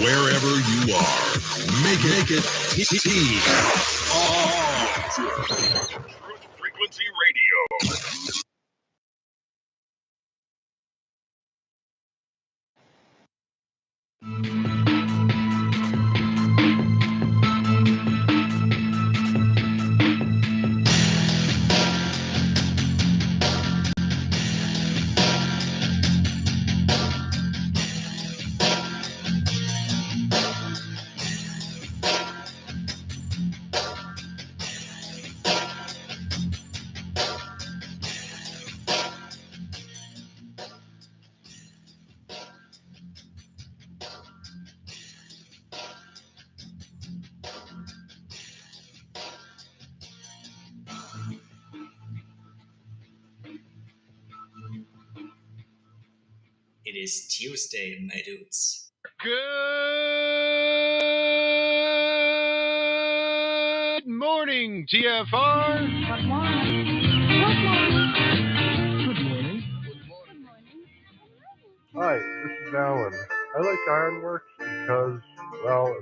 wherever you are. Make it TFR. Truth Frequency Radio. It is Tuesday, my dudes. Good morning, TFR. Good morning. Hi, this is Alan. I like Ironworx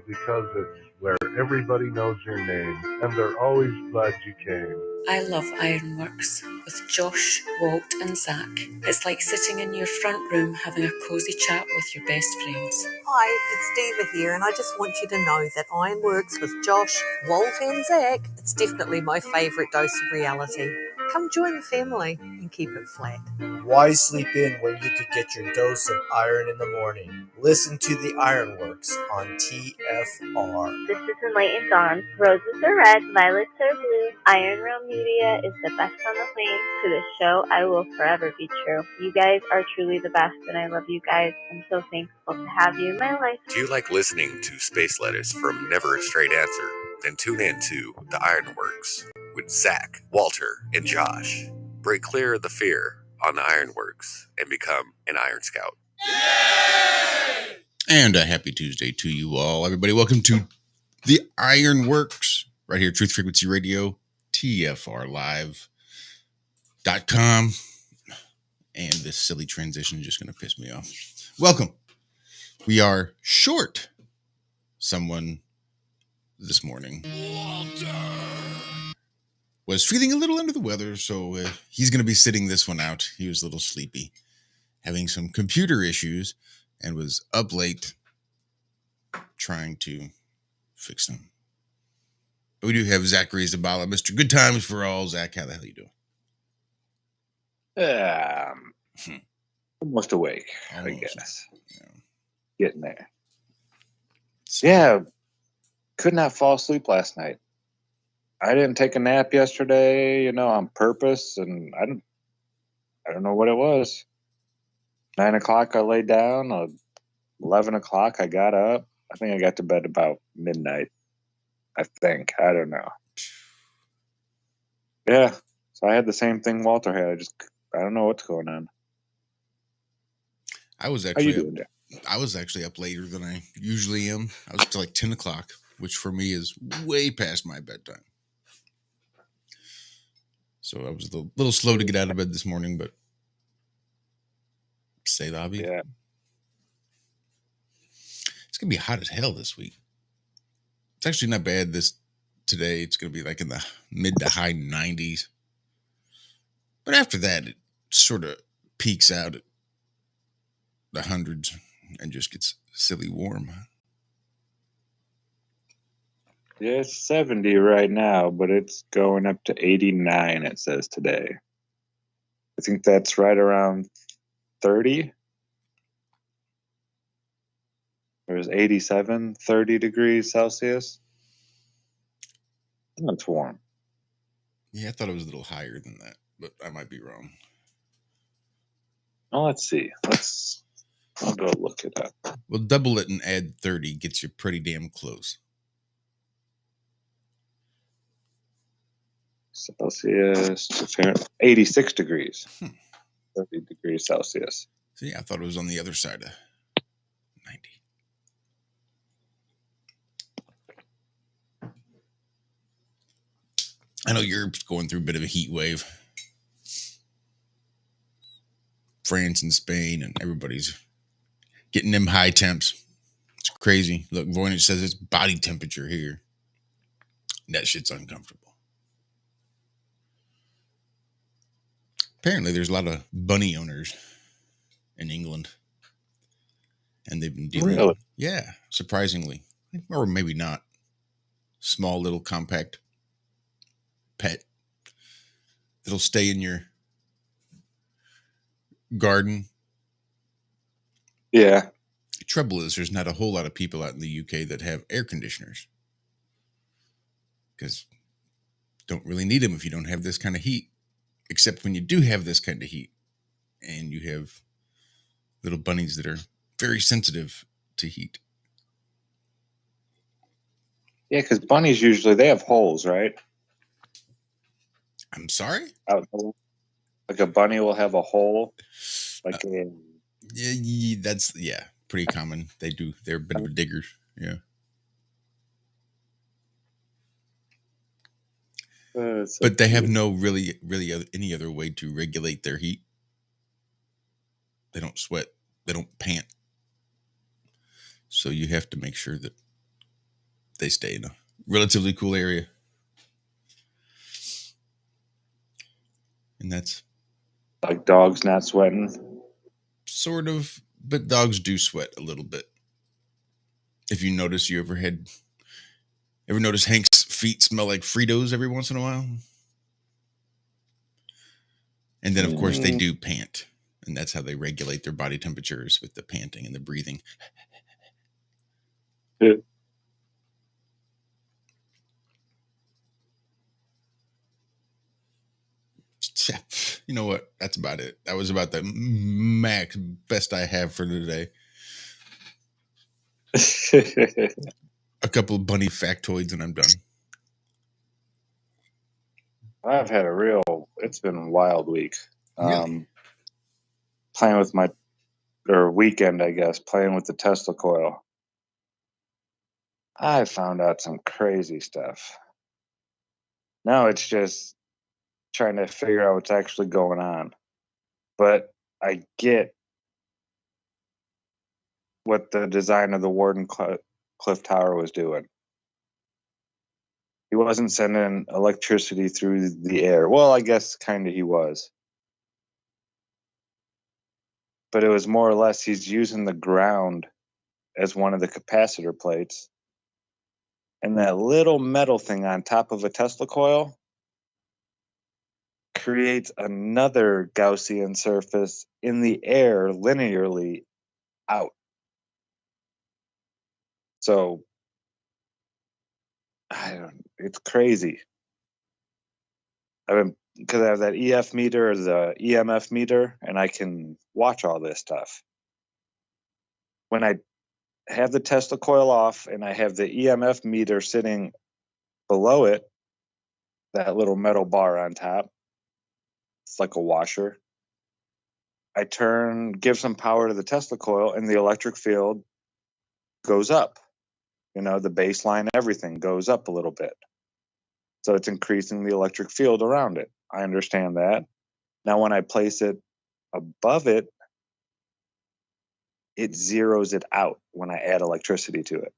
because it's where everybody knows your name, and they're always glad you came. I love Ironworx with Josh, Walt and Zack. It's like sitting in your front room having a cosy chat with your best friends. Hi, it's Diva here, and I just want you to know that Ironworx with Josh, Walt and Zack, it's definitely my favourite dose of reality. Come join the family and keep it flat. Why sleep in when you could get your dose of iron in the morning? Listen to the Ironworx on TFR. This is Enlightened Dawn. Roses are red, violets are blue. Iron Realm Media is the best on the plane. To this show, I will forever be true. You guys are truly the best, and I love you guys. I'm so thankful to have you in my life. Do you like listening to space letters from Never a Straight Answer? Then tune in to The Ironworx with Zack, Walter, and Josh. Break clear of the fear on the Ironworx and become an Iron Scout. Yay! And a happy Tuesday to you all. Everybody, welcome to The Ironworx right here, Truth Frequency Radio, TFRlive.com. And this silly transition is just going to piss me off. Welcome. We are short someone this morning. Walter was feeling a little under the weather, so he's going to be sitting this one out. He was a little sleepy, having some computer issues, and was up late trying to fix them. But we do have Zack Zabala, Mr. Good Times for All. Zack, how the hell you doing? Almost awake, Almost. I guess. Yeah. Getting there. Yeah, could not fall asleep last night. I didn't take a nap yesterday, on purpose, and I don't know what it was. 9 o'clock I laid down. 11 o'clock I got up. I think I got to bed about midnight. I think. I don't know. Yeah, so I had the same thing Walter had. I don't know what's going on. I was actually up later than I usually am. I was till like 10 o'clock, which for me is way past my bedtime. So I was a little slow to get out of bed this morning, but say the obvious. Yeah. It's going to be hot as hell this week. It's actually not bad today. It's going to be like in the mid to high 90s. But after that, it sort of peaks out at the hundreds and just gets silly warm. Yeah, it's 70 right now, but it's going up to 89, it says today. I think that's right around 30. There's 87, 30 degrees Celsius. That's warm. Yeah, I thought it was a little higher than that, but I might be wrong. Well, let's see. I'll go look it up. Well, double it and add 30 gets you pretty damn close. Celsius, 86 degrees. 30 degrees Celsius. See, I thought it was on the other side of 90. I know Europe's going through a bit of a heat wave. France and Spain and everybody's getting them high temps. It's crazy. Look, Voynich says it's body temperature here. That shit's uncomfortable. Apparently, there's a lot of bunny owners in England. And they've been dealing. Really? Yeah, surprisingly. Or maybe not. Small little compact pet that'll stay in your garden. Yeah. The trouble is there's not a whole lot of people out in the UK that have air conditioners. Because don't really need them if you don't have this kind of heat. Except when you do have this kind of heat. And you have little bunnies that are very sensitive to heat. Yeah, because bunnies usually, they have holes, right? I'm sorry? Like a bunny will have a hole. Like Yeah, that's pretty common. They do. They're a bit of a diggers. Yeah. But they have no really any other way to regulate their heat. They don't sweat. They don't pant. So you have to make sure that they stay in a relatively cool area. And that's like dogs not sweating. Sort of, but dogs do sweat a little bit. If you notice, ever notice Hank's feet smell like Fritos every once in a while? And then, of course, they do pant. And that's how they regulate their body temperatures, with the panting and the breathing. Yeah. You know what? That's about it. That was about the best I have for today. A couple of bunny factoids and I'm done. I've had it's been a wild week. Really? Playing with weekend, I guess, playing with the Tesla coil. I found out some crazy stuff. Now it's just trying to figure out what's actually going on. But I get what the design of the Warden Cliff Tower was doing. He wasn't sending electricity through the air. Well, I guess kind of he was. But it was more or less he's using the ground as one of the capacitor plates. And that little metal thing on top of a Tesla coil creates another Gaussian surface in the air linearly out. So, it's crazy. Because I have that EF meter or the EMF meter, and I can watch all this stuff. When I have the Tesla coil off and I have the EMF meter sitting below it, that little metal bar on top, it's like a washer. I give some power to the Tesla coil, and the electric field goes up. The baseline, everything goes up a little bit. So it's increasing the electric field around it. I understand that. Now, when I place it above it, it zeroes it out when I add electricity to it.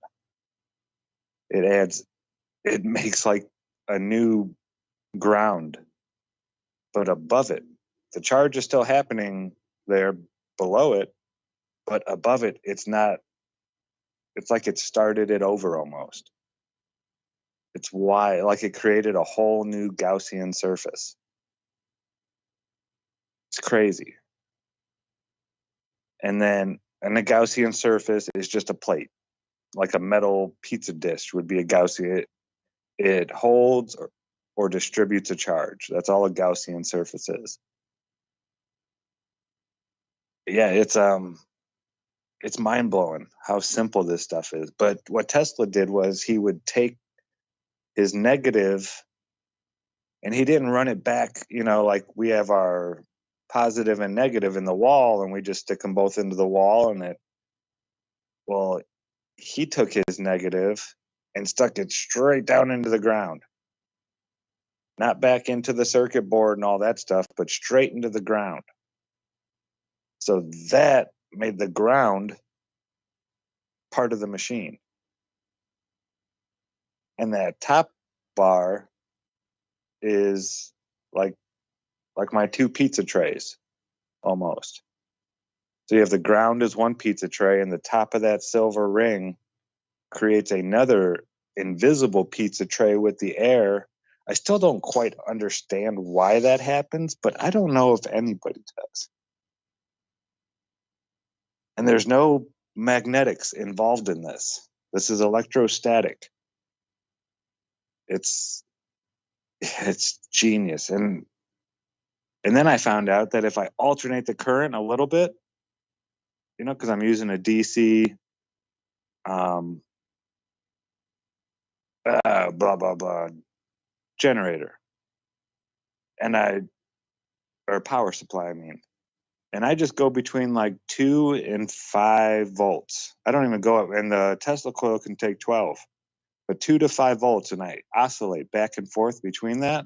It makes like a new ground, but above it. The charge is still happening there below it, but above it, it's not. It's like it started it over almost. It's like it created a whole new Gaussian surface. It's crazy. And the Gaussian surface is just a plate, like a metal pizza dish would be a Gaussian. It holds or distributes a charge. That's all a Gaussian surface is. Yeah, it's mind-blowing how simple this stuff is. But what Tesla did was he would take his negative, and he didn't run it back, like we have our positive and negative in the wall, and we just stick them both into the wall, he took his negative and stuck it straight down into the ground. Not back into the circuit board and all that stuff, but straight into the ground. So that made the ground part of the machine. And that top bar is like my 2 pizza trays, almost. So you have the ground is one pizza tray, and the top of that silver ring creates another invisible pizza tray with the air. I still don't quite understand why that happens, but I don't know if anybody does. And there's no magnetics involved in this. This is electrostatic. It's genius. And then I found out that if I alternate the current a little bit, because I'm using a DC blah blah blah generator, or power supply, and I just go between like 2 and 5 volts. I don't even go up, and the Tesla coil can take 12, but 2 to 5 volts, and I oscillate back and forth between that.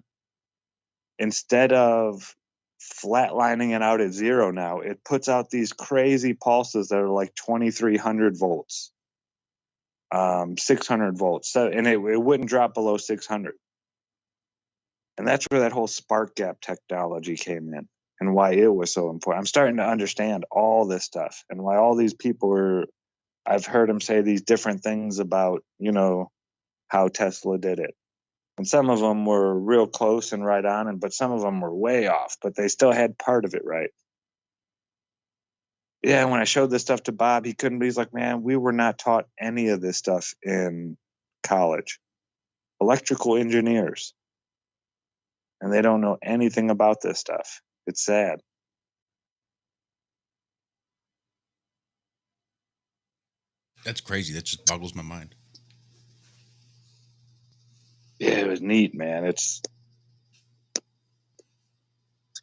Instead of flatlining it out at 0 now, it puts out these crazy pulses that are like 2300 volts, 600 volts, and it wouldn't drop below 600. And that's where that whole spark gap technology came in, and why it was so important. I'm starting to understand all this stuff, and why all these people I've heard them say these different things about, how Tesla did it. And some of them were real close and right on, but some of them were way off, but they still had part of it right. Yeah, when I showed this stuff to Bob, he couldn't, but he's like, man, we were not taught any of this stuff in college. Electrical engineers. And they don't know anything about this stuff. It's sad. That's crazy. That just boggles my mind. Yeah, it was neat, man. It's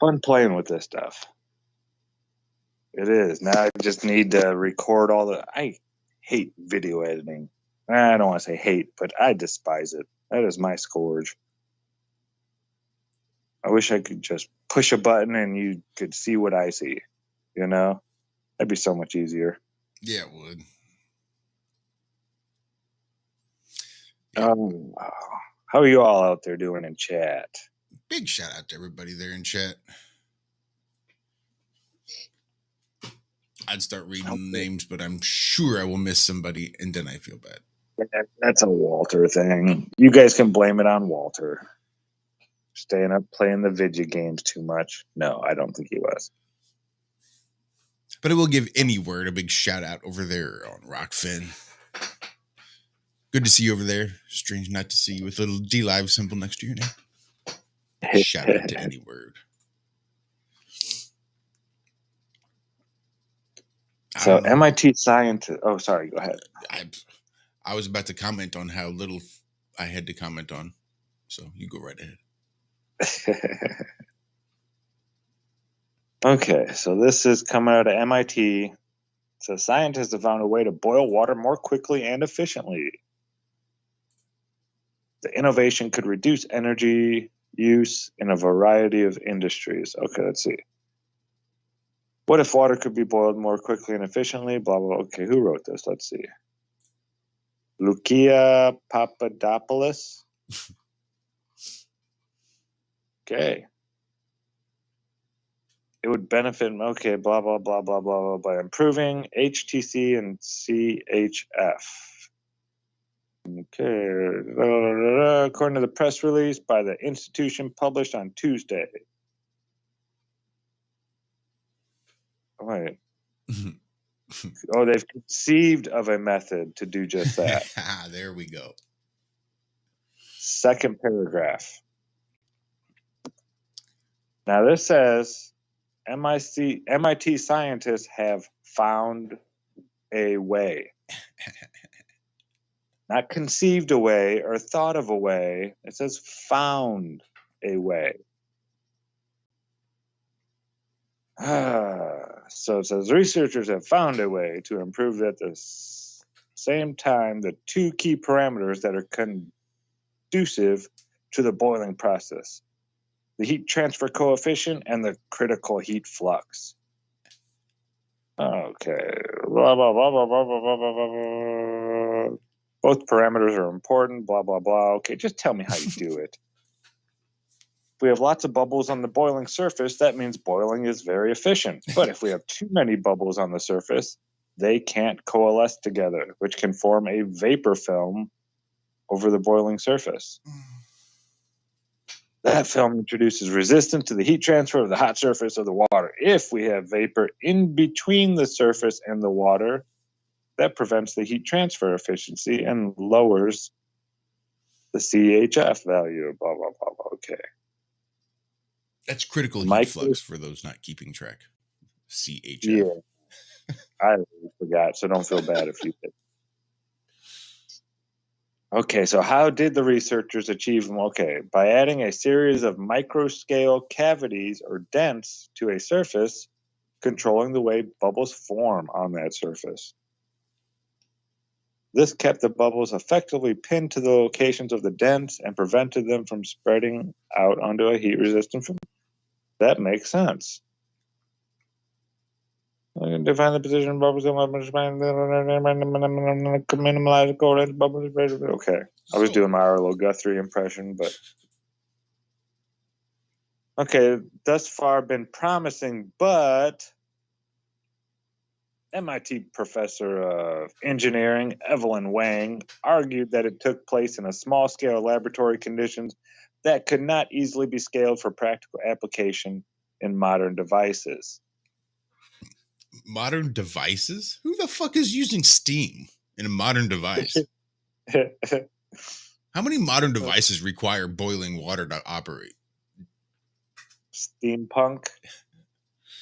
fun playing with this stuff. It is. Now I just need to record I hate video editing. I don't want to say hate, but I despise it. That is my scourge. I wish I could just push a button and you could see what I see. That'd be so much easier. Yeah, it would. How are you all out there doing in chat? Big shout out to everybody there in chat. I'd start reading names, but I'm sure I will miss somebody, and then I feel bad. That's a Walter thing. You guys can blame it on Walter. Staying up playing the video games too much. No, I don't think he was. But I will give any word a big shout out over there on Rockfin. Good to see you over there. Strange not to see you with a little D Live symbol next to your name. Shout out to any word. So MIT scientist. Oh, sorry. Go ahead. I was about to comment on how little I had to comment on. So you go right ahead. Okay, so this is coming out of MIT. So scientists have found a way to boil water more quickly and efficiently. The innovation could reduce energy use in a variety of industries. Okay, let's see. What if water could be boiled more quickly and efficiently? Blah, blah, blah. Okay, who wrote this? Let's see. Lucia Papadopoulos. Okay. It would benefit, okay, blah, blah, blah, blah, blah, blah, by improving HTC and CHF. Okay. According to the press release by the institution published on Tuesday. Wait. Oh, they've conceived of a method to do just that. There we go. Second paragraph. Now this says MIT scientists have found a way. Not conceived a way or thought of a way. It says found a way. So it says researchers have found a way to improve at the same time the 2 key parameters that are conducive to the boiling process: the heat transfer coefficient and the critical heat flux. Okay. Blah, blah, blah, blah, blah, blah, blah, blah, blah. Both parameters are important, blah, blah, blah. Okay, just tell me how you do it. If we have lots of bubbles on the boiling surface, that means boiling is very efficient. But if we have too many bubbles on the surface, they can't coalesce together, which can form a vapor film over the boiling surface. That film introduces resistance to the heat transfer of the hot surface of the water. If we have vapor in between the surface and the water, that prevents the heat transfer efficiency and lowers the CHF value. Blah, blah, blah, blah. Okay. That's critical heat flux for those not keeping track. CHF. Yeah. I forgot, so don't feel bad if you did. Okay, so how did the researchers achieve them? Okay, by adding a series of microscale cavities or dents to a surface, controlling the way bubbles form on that surface. This kept the bubbles effectively pinned to the locations of the dents and prevented them from spreading out onto a heat-resistant film. That makes sense. Define the position of bubbles and minimize the bubbles. Okay, I was doing my Arlo Guthrie impression, but okay, thus far been promising, but MIT professor of engineering Evelyn Wang argued that it took place in a small-scale laboratory conditions that could not easily be scaled for practical application in modern devices. Modern devices? Who the fuck is using Steam in a modern device? How many modern devices require boiling water to operate? Steampunk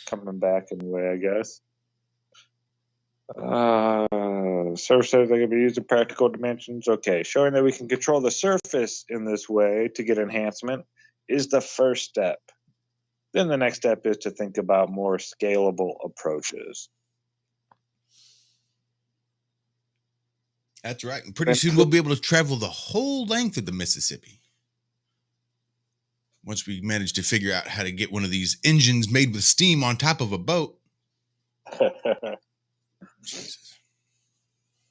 coming back anyway, I guess. Surfaces that can be used in practical dimensions. Okay, showing that we can control the surface in this way to get enhancement is the first step. Then the next step is to think about more scalable approaches. That's right. And pretty soon we'll be able to travel the whole length of the Mississippi. Once we manage to figure out how to get one of these engines made with steam on top of a boat. Jesus.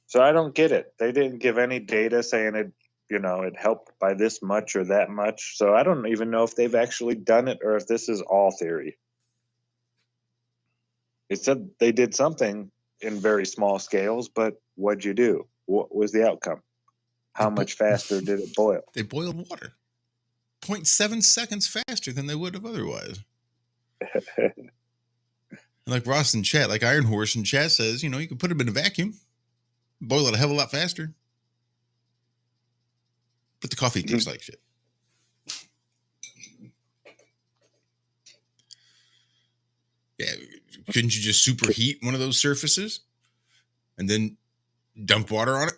So I don't get it. They didn't give any data saying it, it helped by this much or that much. So I don't even know if they've actually done it or if this is all theory. It said they did something in very small scales, but what'd you do? What was the outcome? How much faster did it boil? They boiled water 0.7 seconds faster than they would have otherwise. Like Ross in chat, like Ironworx in chat says, you can put them in a vacuum, boil it a hell of a lot faster. But the coffee tastes like shit. Yeah, couldn't you just superheat one of those surfaces and then dump water on it?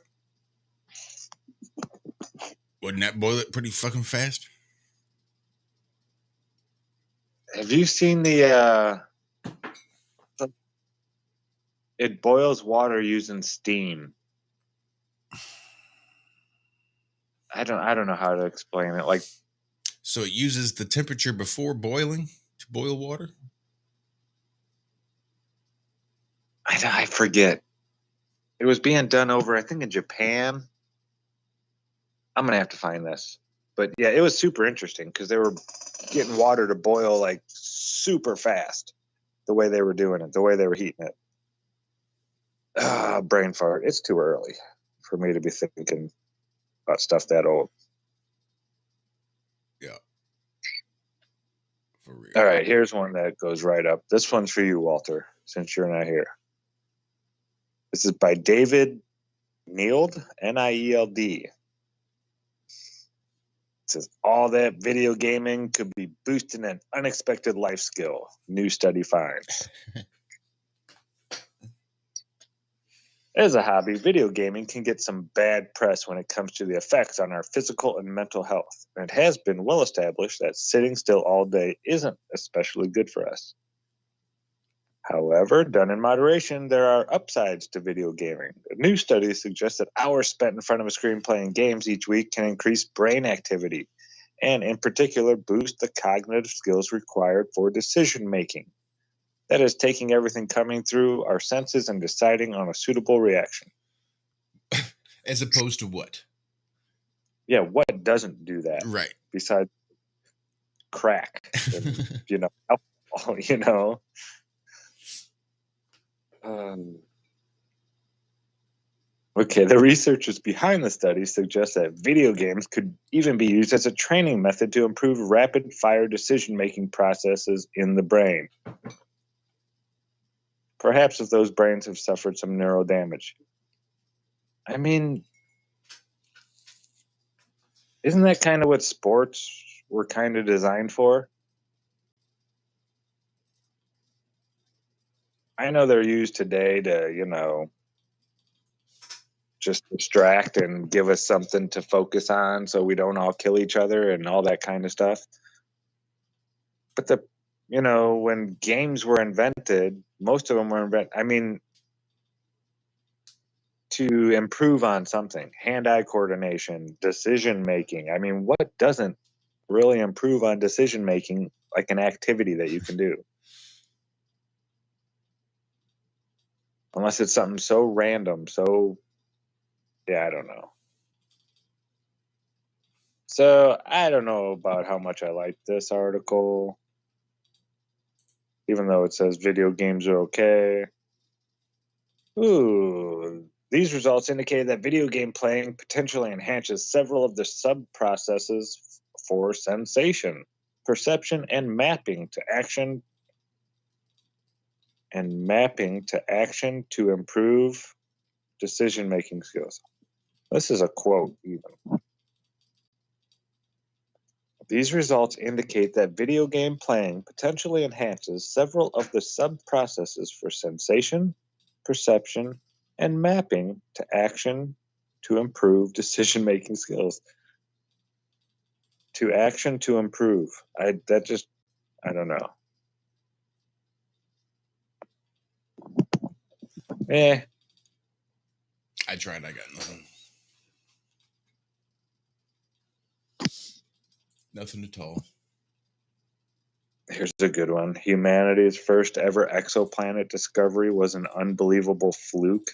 Wouldn't that boil it pretty fucking fast? Have you seen it boils water using steam? I don't know how to explain it. Like, so it uses the temperature before boiling to boil water? I forget. It was being done over, I think, in Japan. I'm going to have to find this. But yeah, it was super interesting because they were getting water to boil like super fast the way they were doing it, the way they were heating it. Brain fart. It's too early for me to be thinking about stuff that old. Yeah. For real. All right, here's one that goes right up. This one's for you, Walter, since you're not here. This is by David Nield, Nield. It says, all that video gaming could be boosting an unexpected life skill. New study finds. As a hobby, video gaming can get some bad press when it comes to the effects on our physical and mental health. And it has been well established that sitting still all day isn't especially good for us. However, done in moderation, there are upsides to video gaming. A new study suggests that hours spent in front of a screen playing games each week can increase brain activity, and in particular, boost the cognitive skills required for decision making. That is taking everything coming through our senses and deciding on a suitable reaction. As opposed to what? Yeah, what doesn't do that? Right. Besides crack and, alcohol, Okay, the researchers behind the study suggest that video games could even be used as a training method to improve rapid-fire decision-making processes in the brain. Perhaps if those brains have suffered some neural damage. I mean, isn't that kind of what sports were kind of designed for? I know they're used today to, just distract and give us something to focus on so we don't all kill each other and all that kind of stuff. But when games were invented, most of them were to improve on something, hand-eye coordination, decision-making. I mean, what doesn't really improve on decision-making like an activity that you can do? Unless it's something so random, I don't know. So I don't know about how much I like this article, even though it says video games are okay. Ooh, these results indicate that video game playing potentially enhances several of the sub-processes for sensation, perception, and mapping to action to improve decision-making skills. This is a quote even. These results indicate that video game playing potentially enhances several of the sub-processes for sensation, perception, and mapping to action to improve decision-making skills. To action to improve. I don't know. I tried. I got nothing. Nothing at all. Here's a good one. Humanity's first ever exoplanet discovery was an unbelievable fluke.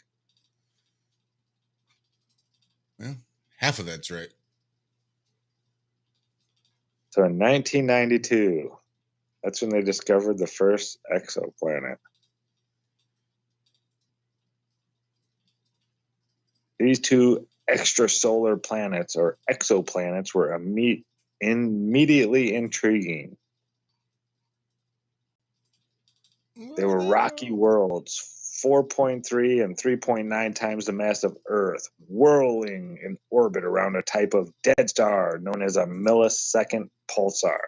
Well, half of that's right. So in 1992, that's when they discovered the first exoplanet. These two extrasolar planets, or exoplanets, were immediately intriguing. They were rocky worlds, 4.3 and 3.9 times the mass of Earth, whirling in orbit around a type of dead star known as a millisecond pulsar.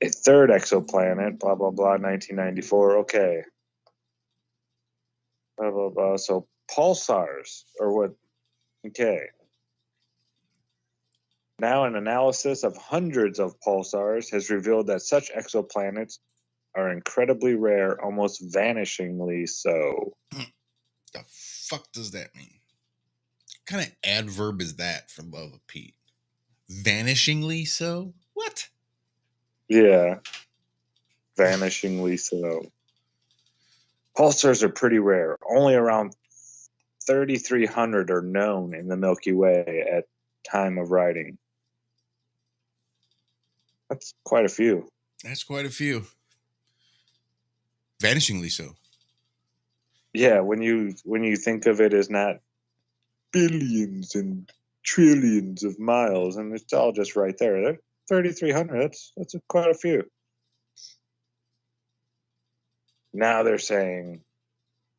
A third exoplanet, blah, blah, blah, 1994, okay. Blah, blah, blah. So pulsars, or what? Okay. Now an analysis of hundreds of pulsars has revealed that such exoplanets are incredibly rare, almost vanishingly so. The fuck does that mean? What kind of adverb is that, for love of Pete? Vanishingly so? What? Yeah. Vanishingly so. Pulsars are pretty rare. Only around 3,300 are known in the Milky Way at time of writing. That's quite a few. That's quite a few. Vanishingly so. Yeah, when you think of it as not billions and trillions of miles, and it's all just right there. They're 3,300. That's quite a few. Now they're saying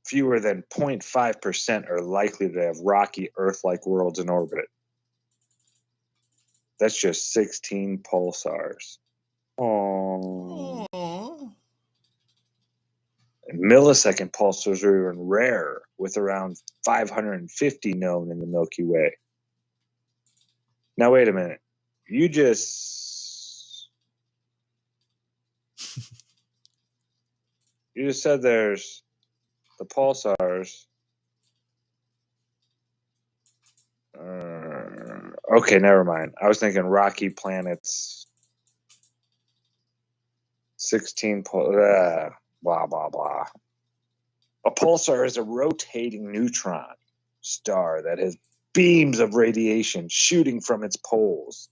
fewer than 0.5% are likely to have rocky Earth-like worlds in orbit. That's just 16 pulsars. Oh. Millisecond pulsars are even rarer, with around 550 known in the Milky Way. Now, wait a minute. You just said there's the pulsars. Okay, never mind. I was thinking rocky planets 16 blah, blah, blah. A pulsar is a rotating neutron star that has beams of radiation shooting from its poles.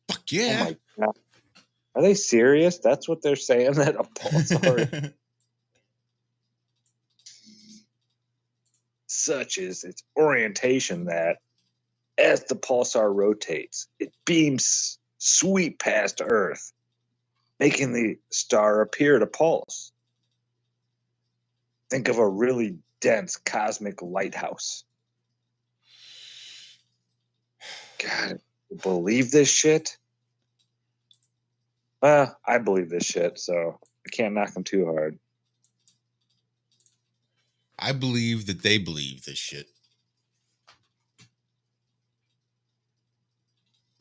Fuck yeah. Oh my God. Are they serious? That's what they're saying, that a pulsar such is its orientation that as the pulsar rotates, it beams sweep past Earth, making the star appear to pulse. Think of a really dense cosmic lighthouse. God, believe this shit? Well, I believe this shit, so I can't knock them too hard. I believe that they believe this shit.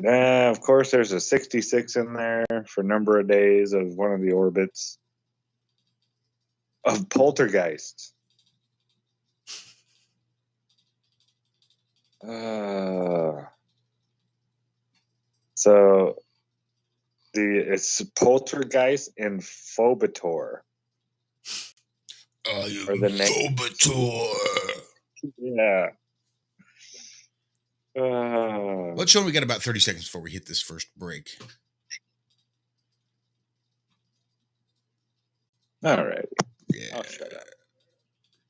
Of course, there's a 66 in there for number of days of one of the orbits of poltergeist. So it's poltergeist and phobator. Or the phobator. Yeah. Let's show we got about 30 seconds before we hit this first break. All right. Yeah. I'll shut up.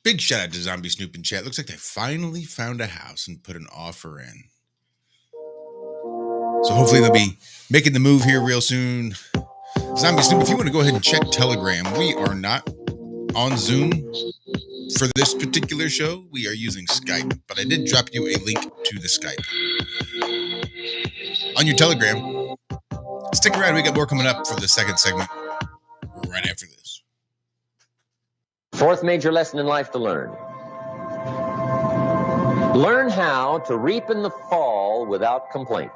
Big shout out to Zombie Snoop in chat. Looks like they finally found a house and put an offer in. So hopefully they'll be making the move here real soon. Zombie Snoop, if you want to go ahead and check Telegram, we are not on Zoom for this particular show. We are using Skype, but I did drop you a link to the Skype on your Telegram. Stick around. We got more coming up for the second segment right after this. Fourth major lesson in life to learn. Learn how to reap in the fall without complaint.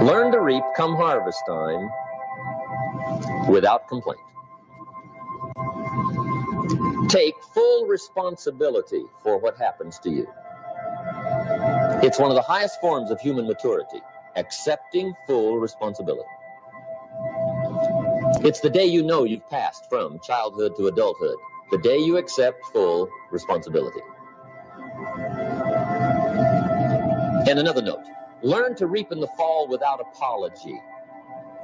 Learn to reap come harvest time without complaint. Take full responsibility for what happens to you. It's one of the highest forms of human maturity, accepting full responsibility. It's the day you know you've passed from childhood to adulthood, the day you accept full responsibility. And another note, learn to reap in the fall without apology.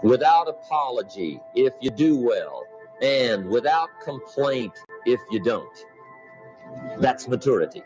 Without apology if you do well, and without complaint if you don't. That's maturity.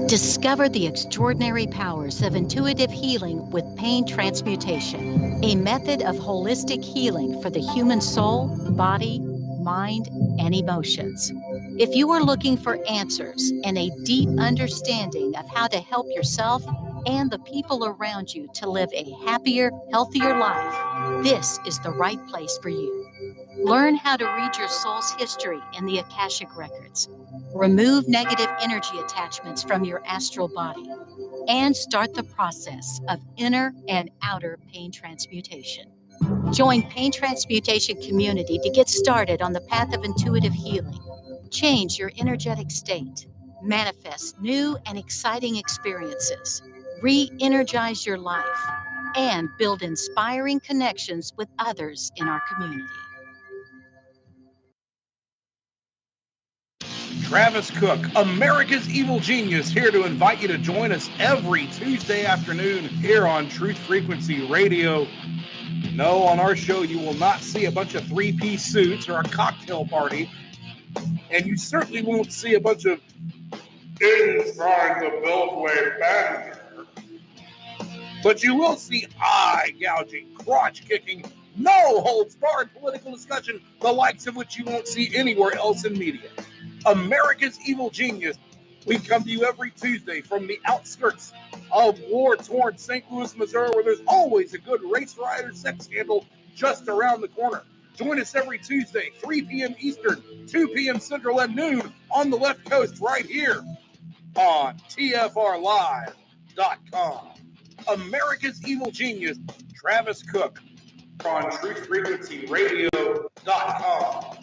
Discover the extraordinary powers of intuitive healing with pain transmutation, a method of holistic healing for the human soul, body, mind, and emotions. If you are looking for answers and a deep understanding of how to help yourself and the people around you to live a happier, healthier life, this is the right place for you. Learn how to read your soul's history in the Akashic Records. Remove negative energy attachments from your astral body and start the process of inner and outer pain transmutation. Join Pain Transmutation Community to get started on the path of intuitive healing. Change your energetic state. Manifest new and exciting experiences. Re-energize your life and build inspiring connections with others in our community. Travis Cook, America's Evil Genius, here to invite you to join us every Tuesday afternoon here on Truth Frequency Radio. No, on our show, you will not see a bunch of three-piece suits or a cocktail party, and you certainly won't see a bunch of inside the Beltway banter. But you will see eye-gouging, crotch-kicking, no-holds-barred political discussion, the likes of which you won't see anywhere else in media. America's Evil Genius. We come to you every Tuesday from the outskirts of war-torn St. Louis, Missouri, where there's always a good race rider sex scandal just around the corner. Join us every Tuesday, 3 p.m. Eastern, 2 p.m. Central, and noon on the left coast right here on TFRlive.com. America's Evil Genius, Travis Cook on TruthFrequencyRadio.com.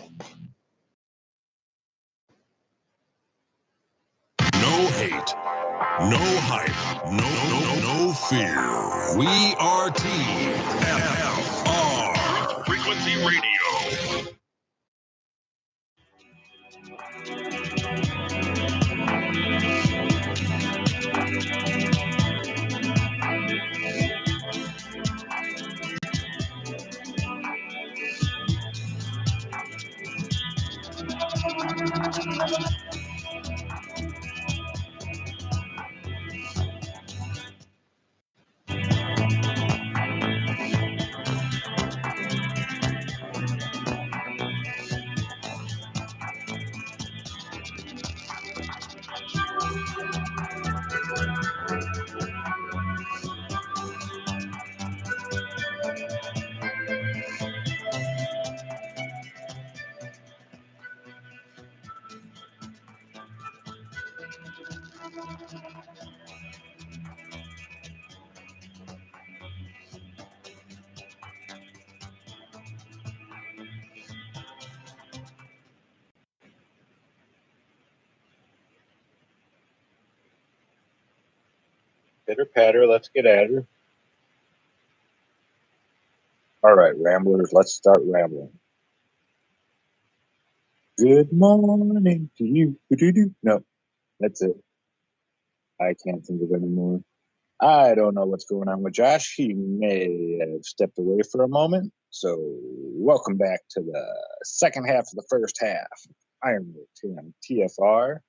hate, no hype, no fear. We are TFR. Frequency Radio. Pitter patter, let's get at her. All right, ramblers, let's start rambling. Good morning to you. Doo-doo-doo. No, that's it. I can't think of any more. I don't know what's going on with Josh. He may have stepped away for a moment. So, welcome back to the second half of the first half. Ironworx here on TFR.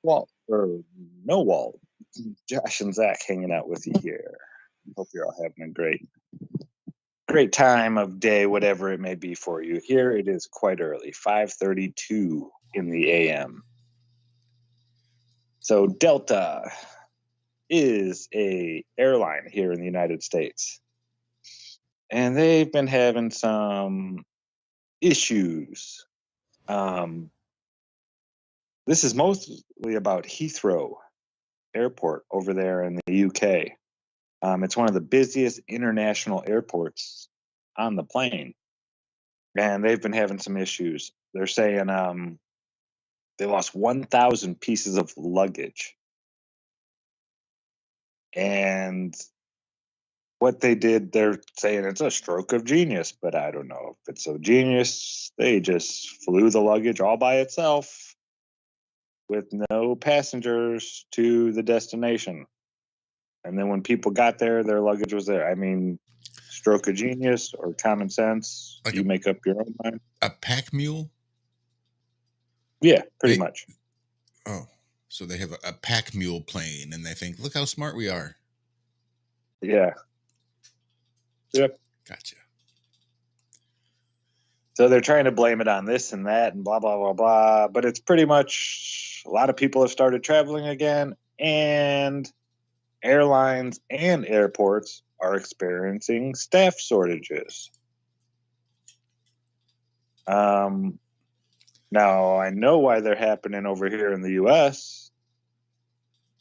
Walt, or no Walt. Josh and Zach hanging out with you here. Hope you're all having a great time of day, whatever it may be for you. Here it is quite early, 5:32 in the AM. So Delta is a airline here in the United States. And they've been having some issues. This is mostly about Heathrow Airport over there in the UK. It's one of the busiest international airports on the plane. And they've been having some issues. They're saying they lost 1,000 pieces of luggage. And what they did, they're saying it's a stroke of genius, but I don't know if it's so genius. They just flew the luggage all by itself with no passengers to the destination. And then when people got there, their luggage was there. I mean, stroke of genius or common sense, like you make up your own mind. A pack mule? Yeah, pretty much. Oh, so they have a pack mule plane and they think, look how smart we are. Yeah. Yep. Gotcha. So they're trying to blame it on this and that and blah, blah, blah, blah. But it's pretty much a lot of people have started traveling again, and airlines and airports are experiencing staff shortages. Now, I know why they're happening over here in the U.S.,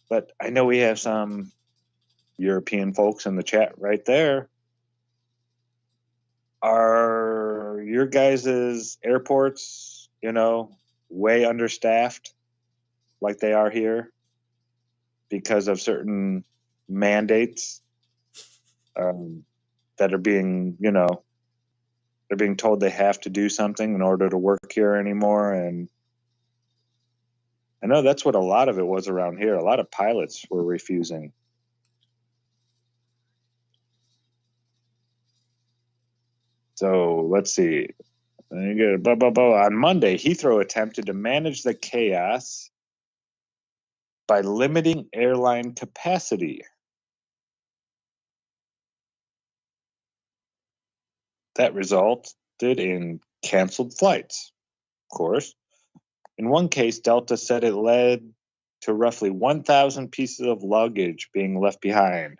but I know we have some European folks in the chat right there. Are your guys' airports, way understaffed like they are here because of certain mandates that are being, they're being told they have to do something in order to work here anymore? And I know that's what a lot of it was around here. A lot of pilots were refusing. So let's see. On Monday, Heathrow attempted to manage the chaos by limiting airline capacity. That resulted in canceled flights, of course. In one case, Delta said it led to roughly 1,000 pieces of luggage being left behind.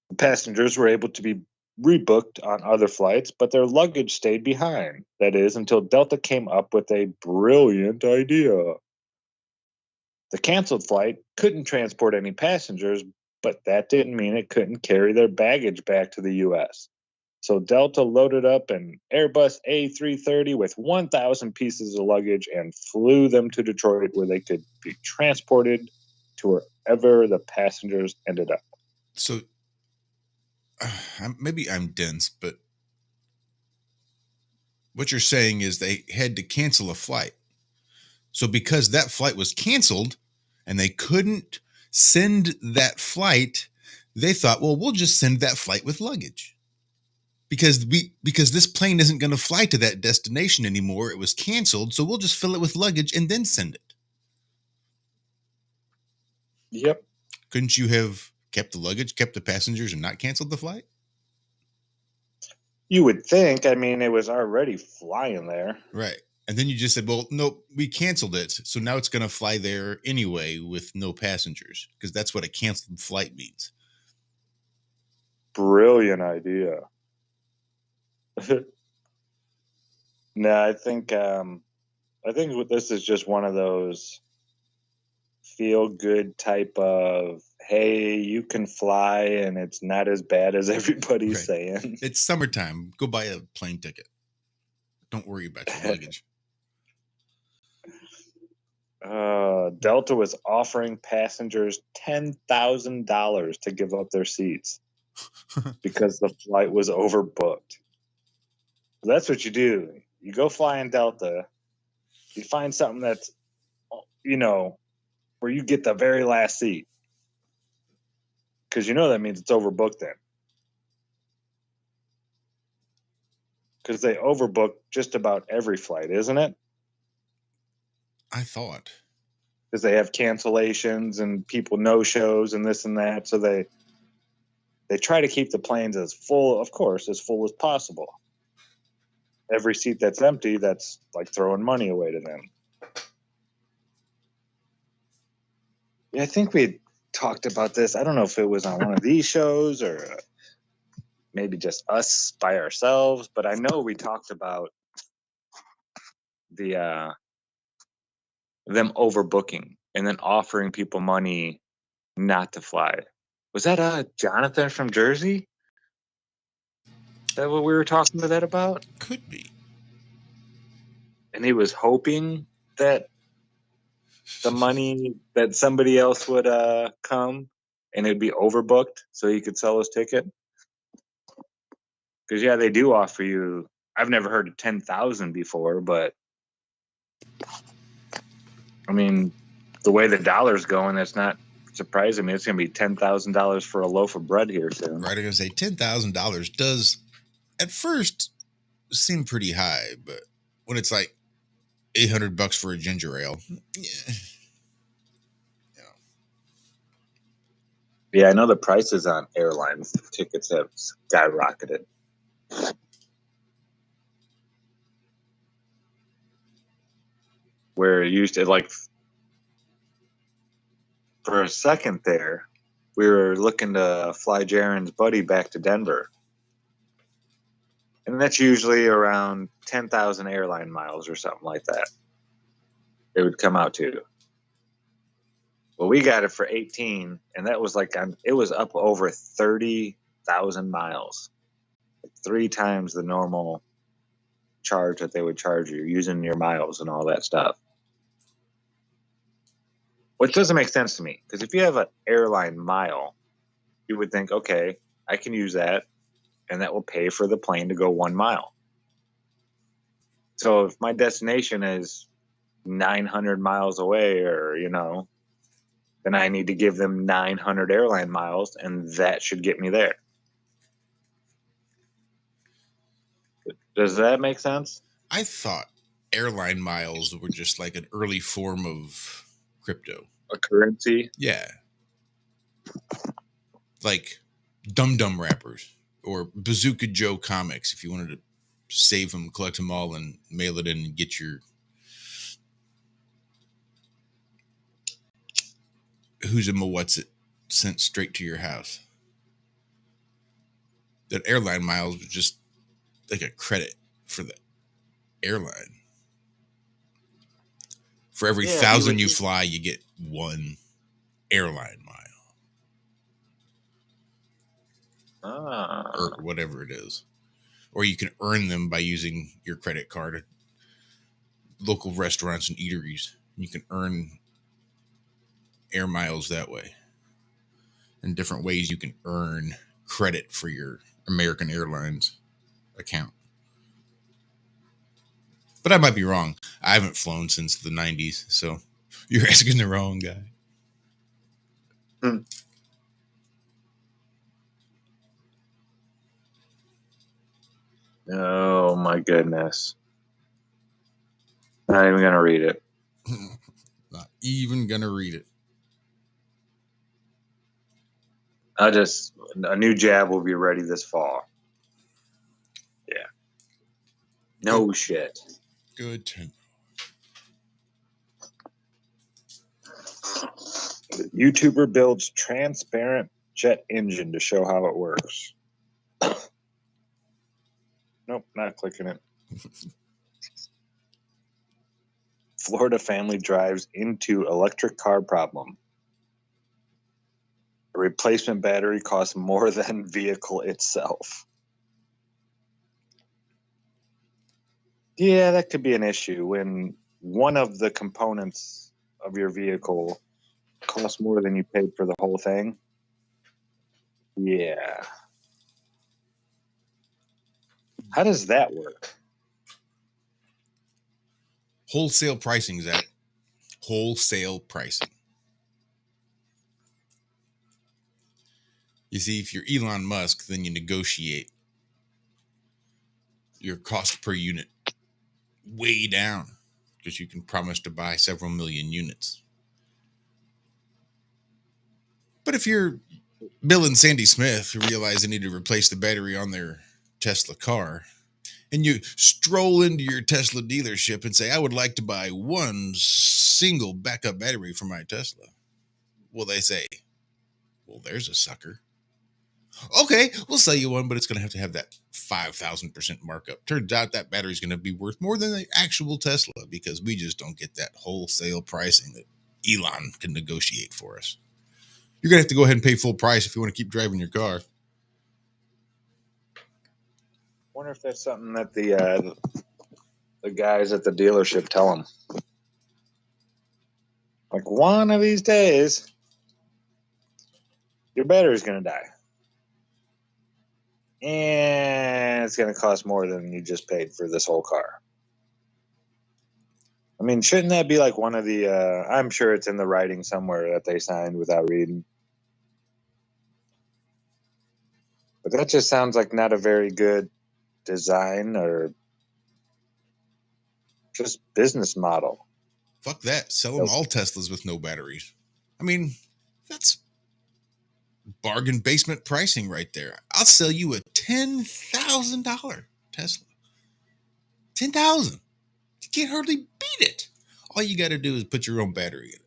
The passengers were able to be rebooked on other flights, but their luggage stayed behind. That is, until Delta came up with a brilliant idea. The canceled flight couldn't transport any passengers, but that didn't mean it couldn't carry their baggage back to the U.S. So Delta loaded up an Airbus A330 with 1,000 pieces of luggage and flew them to Detroit, where they could be transported to wherever the passengers ended up. So maybe I'm dense, but what you're saying is they had to cancel a flight. So because that flight was canceled and they couldn't send that flight, they thought, well, we'll just send that flight with luggage. Because this plane isn't going to fly to that destination anymore. It was canceled, so we'll just fill it with luggage and then send it. Yep. Couldn't you have kept the luggage, kept the passengers, and not canceled the flight? You would think. I mean, it was already flying there. Right. And then you just said, well, nope, we canceled it. So now it's going to fly there anyway with no passengers, because that's what a canceled flight means. Brilliant idea. No, I think this is just one of those feel good type of, hey, you can fly and it's not as bad as everybody's saying. It's summertime. Go buy a plane ticket. Don't worry about your luggage. Delta was offering passengers $10,000 to give up their seats because the flight was overbooked. That's what you do. You go fly in Delta. You find something that's, where you get the very last seat. Because that means it's overbooked then. Because they overbook just about every flight, isn't it? I thought. Because they have cancellations and people no-shows and this and that. So they try to keep the planes as full as possible. Every seat that's empty, that's like throwing money away to them. Yeah, I think we talked about this. I don't know if it was on one of these shows or maybe just us by ourselves, but I know we talked about them overbooking and then offering people money not to fly. Was that Jonathan from Jersey? Is that what we were talking to that about? Could be. And he was hoping that the money that somebody else would come and it'd be overbooked so he could sell his ticket. Because they do offer you. I've never heard of 10,000 before, but I mean, the way the dollar's going, that's not surprising me. It's going to be $10,000 for a loaf of bread here soon. Right, I'm going to say $10,000 does at first seem pretty high, but when it's like $800 for a ginger ale, yeah, I know the prices on airline tickets have skyrocketed. Where it used to, like, for a second there, we were looking to fly Jaren's buddy back to Denver. And that's usually around 10,000 airline miles or something like that. It would come out to. Well, we got it for 18, and that was it was up over 30,000 miles. 3 times the normal charge that they would charge you using your miles and all that stuff. Which doesn't make sense to me, because if you have an airline mile, you would think, okay, I can use that, and that will pay for the plane to go 1 mile. So if my destination is 900 miles away, or, then I need to give them 900 airline miles, and that should get me there. Does that make sense? I thought airline miles were just like an early form of crypto. A currency? Yeah. Like Dum Dum Rappers or Bazooka Joe comics, if you wanted to save them, collect them all, and mail it in and get your who's a what's it sent straight to your house. That airline miles was just like a credit for the airline. For every 1,000 you fly, you get 1 airline mile. Or whatever it is. or you can earn them by using your credit card at local restaurants and eateries. You can earn air miles that way. In different ways you can earn credit for your American Airlines account. But I might be wrong. I haven't flown since the 90s, so you're asking the wrong guy. Oh my goodness. Not even going to read it. Not even going to read it. A new jab will be ready this fall. Yeah. No Good. shit. Good to know. The YouTuber builds transparent jet engine to show how it works. Nope, not clicking it. Florida family drives into electric car problem. A replacement battery costs more than vehicle itself. Yeah, that could be an issue when one of the components of your vehicle costs more than you paid for the whole thing. Yeah. How does that work? Wholesale pricing, Zach. Wholesale pricing. You see, if you're Elon Musk, then you negotiate your cost per unit way down because you can promise to buy several million units. But if you're Bill and Sandy Smith, who realize they need to replace the battery on their Tesla car, and you stroll into your Tesla dealership and say, I would like to buy one single backup battery for my Tesla. Well, they say, well, there's a sucker. Okay, we'll sell you one, but it's going to have that 5,000% markup. Turns out that battery is going to be worth more than the actual Tesla because we just don't get that wholesale pricing that Elon can negotiate for us. You're going to have to go ahead and pay full price if you want to keep driving your car. Wonder if that's something that the guys at the dealership tell them. Like, one of these days, your battery's going to die. And it's going to cost more than you just paid for this whole car. I mean, shouldn't that be like one of the... I'm sure it's in the writing somewhere that they signed without reading. But that just sounds like not a very good design or just business model. Fuck that. Sell them all Teslas with no batteries. I mean, that's bargain basement pricing right there. I'll sell you a $10,000 Tesla. $10,000. You can't hardly beat it. All you got to do is put your own battery in it.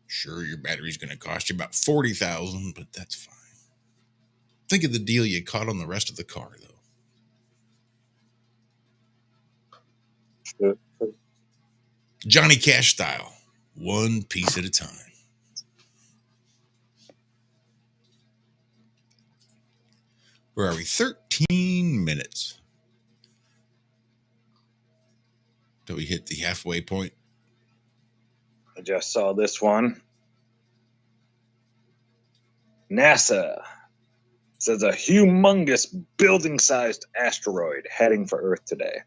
Sure, your battery's going to cost you about $40,000, but that's fine. Think of the deal you caught on the rest of the car, though. Johnny Cash style, one piece at a time. Where are we? 13 minutes till we hit the halfway point. I just saw this one. NASA says a humongous building-sized asteroid heading for Earth today.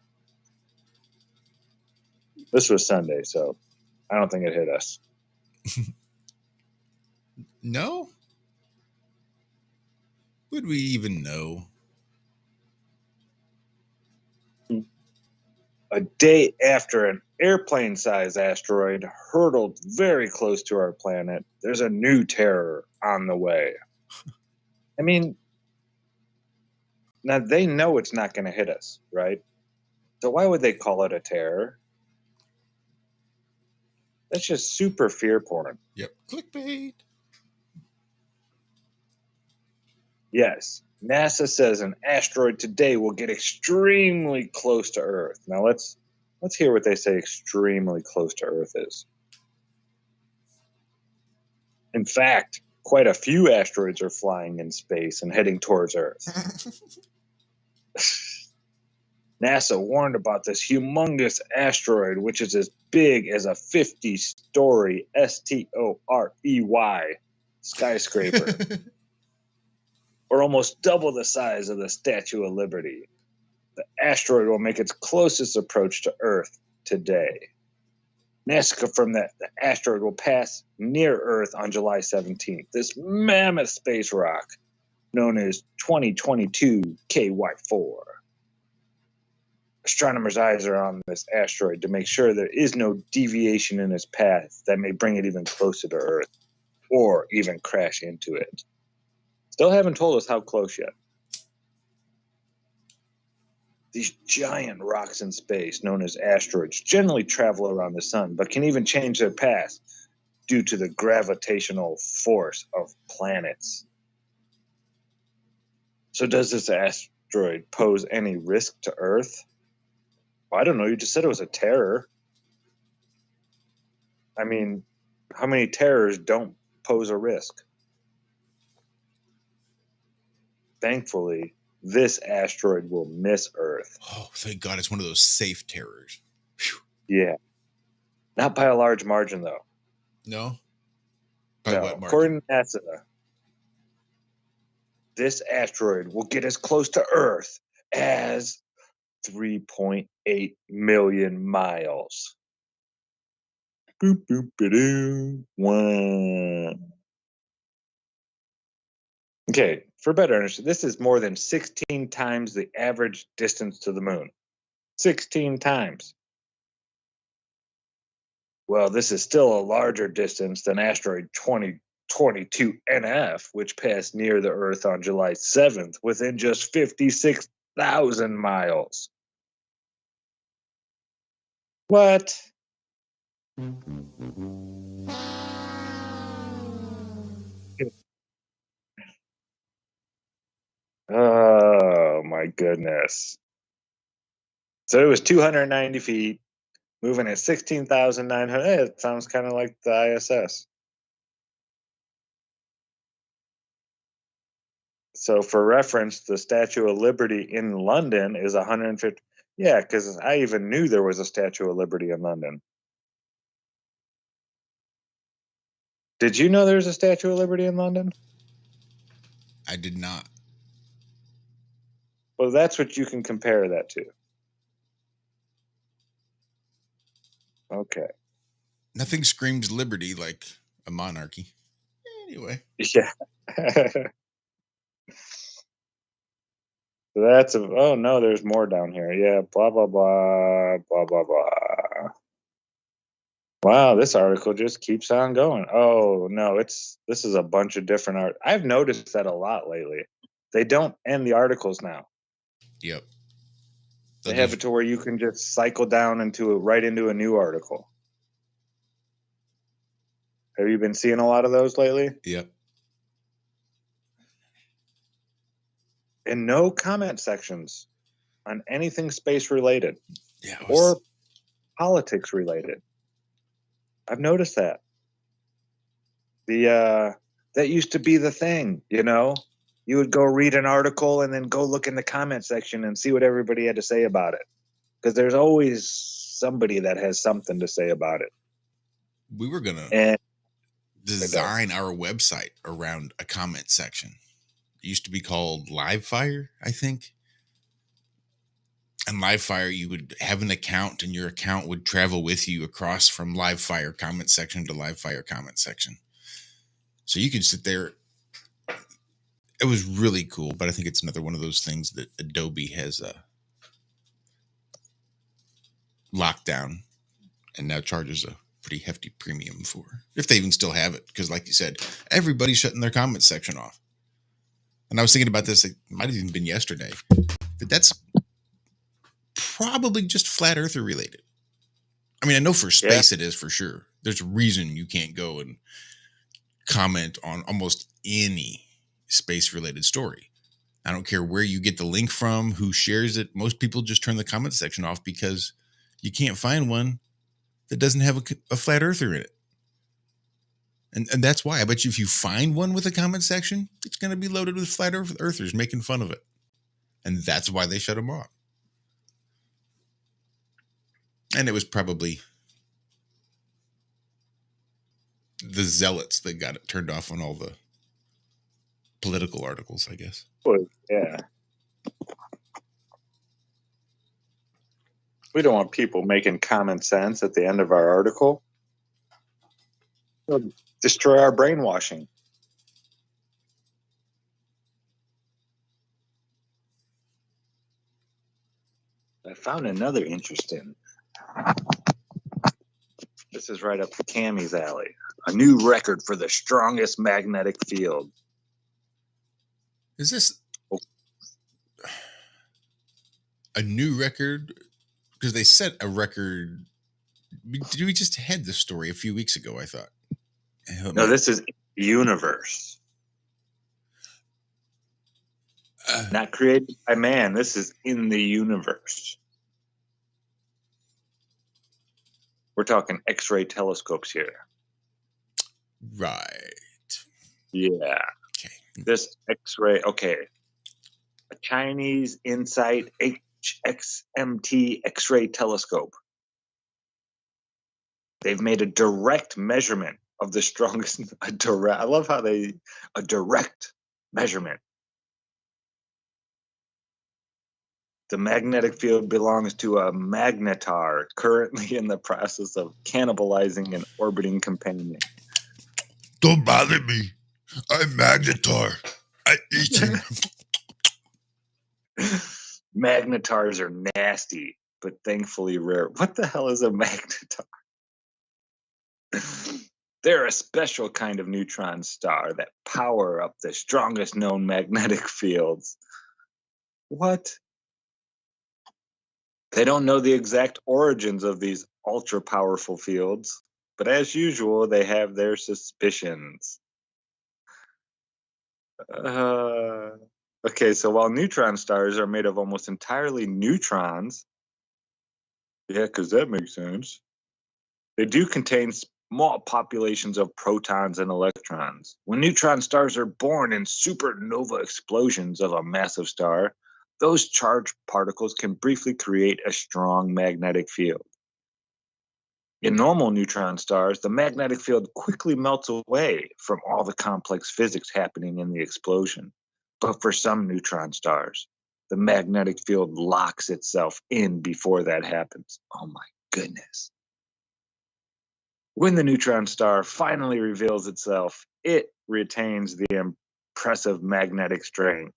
This was Sunday, so I don't think it hit us. No? Would we even know? A day after an airplane-sized asteroid hurtled very close to our planet, there's a new terror on the way. I mean, now they know it's not going to hit us, right? So why would they call it a terror? That's just super fear porn. Yep. Clickbait. Yes. NASA says an asteroid today will get extremely close to Earth. Now let's hear what they say extremely close to Earth is. In fact, quite a few asteroids are flying in space and heading towards Earth. NASA warned about this humongous asteroid, which is as big as a 50-story STOREY skyscraper, or almost double the size of the Statue of Liberty. The asteroid will make its closest approach to Earth today. NASA confirmed that the asteroid will pass near Earth on July 17th. This mammoth space rock, known as 2022 KY4. Astronomers' eyes are on this asteroid to make sure there is no deviation in its path that may bring it even closer to Earth, or even crash into it. Still haven't told us how close yet. These giant rocks in space, known as asteroids, generally travel around the sun, but can even change their path due to the gravitational force of planets. So does this asteroid pose any risk to Earth? Well, I don't know, you just said it was a terror. I mean, how many terrors don't pose a risk? Thankfully, this asteroid will miss Earth. Oh, thank God it's one of those safe terrors. Whew. Yeah. Not by a large margin, though. No? By what margin? According to NASA, this asteroid will get as close to Earth as 3.8 million miles. Boop, boop, ba-doo. One. Okay, for better understanding, this is more than 16 times the average distance to the moon. 16 times. Well, this is still a larger distance than asteroid 2022 NF, which passed near the Earth on July 7th within just 56,000 miles. What? Oh, my goodness. So it was 290 feet, moving at 16,900. Hey, it sounds kind of like the ISS. So for reference, the Statue of Liberty in London is 150. Yeah, because I even knew there was a Statue of Liberty in London. Did you know there's a Statue of Liberty in London? I did not. Well, that's what you can compare that to. Okay. Nothing screams liberty like a monarchy. Anyway. Yeah. That's oh no, there's more down here. Yeah, blah blah blah blah blah blah. Wow, this article just keeps on going. Oh no, this is a bunch of different art. I've noticed that a lot lately. They don't end the articles now. Yep. They have it to where you can just cycle down right into a new article. Have you been seeing a lot of those lately? Yep. And no comment sections on anything space related. Yeah. Or politics related. I've noticed that. That used to be the thing, you know? You would go read an article and then go look in the comment section and see what everybody had to say about it. Because there's always somebody that has something to say about it. We were going to design our website around a comment section. It used to be called Livefire, I think. And Livefire, you would have an account and your account would travel with you across from Livefire comment section to Livefire comment section. So you could sit there. It was really cool, but I think it's another one of those things that Adobe has locked down and now charges a pretty hefty premium for, if they even still have it. Because like you said, everybody's shutting their comment section off. And I was thinking about this, it might have even been yesterday, that that's probably just flat earther related. I mean, I know for space it is for sure. There's a reason you can't go and comment on almost any space related story. I don't care where you get the link from, who shares it. Most people just turn the comment section off because you can't find one that doesn't have a flat earther in it. And that's why I bet you if you find one with a comment section, it's going to be loaded with flat earthers making fun of it. And that's why they shut them off. And it was probably the zealots that got it turned off on all the political articles, I guess. Well, yeah. We don't want people making common sense at the end of our article. It'll destroy our brainwashing. I found another interesting. This is right up Cammy's alley. A new record for the strongest magnetic field. Is this a new record? Because they set a record. We just had this story a few weeks ago, I thought. No, this is universe. Not created by man. This is in the universe. We're talking X-ray telescopes here. Right. Yeah. Okay. This X-ray, okay. A Chinese Insight HXMT X-ray telescope. They've made a direct measurement of the strongest. I love how a direct measurement. The magnetic field belongs to a magnetar currently in the process of cannibalizing an orbiting companion. Don't bother me. I'm magnetar. I eat him. Magnetars are nasty, but thankfully rare. What the hell is a magnetar? They're a special kind of neutron star that power up the strongest known magnetic fields. What? They don't know the exact origins of these ultra-powerful fields, but as usual, they have their suspicions. Okay, so while neutron stars are made of almost entirely neutrons, yeah, because that makes sense, they do contain small populations of protons and electrons. When neutron stars are born in supernova explosions of a massive star, those charged particles can briefly create a strong magnetic field. In normal neutron stars, the magnetic field quickly melts away from all the complex physics happening in the explosion. But for some neutron stars, the magnetic field locks itself in before that happens. Oh my goodness. When the neutron star finally reveals itself, it retains the impressive magnetic strength,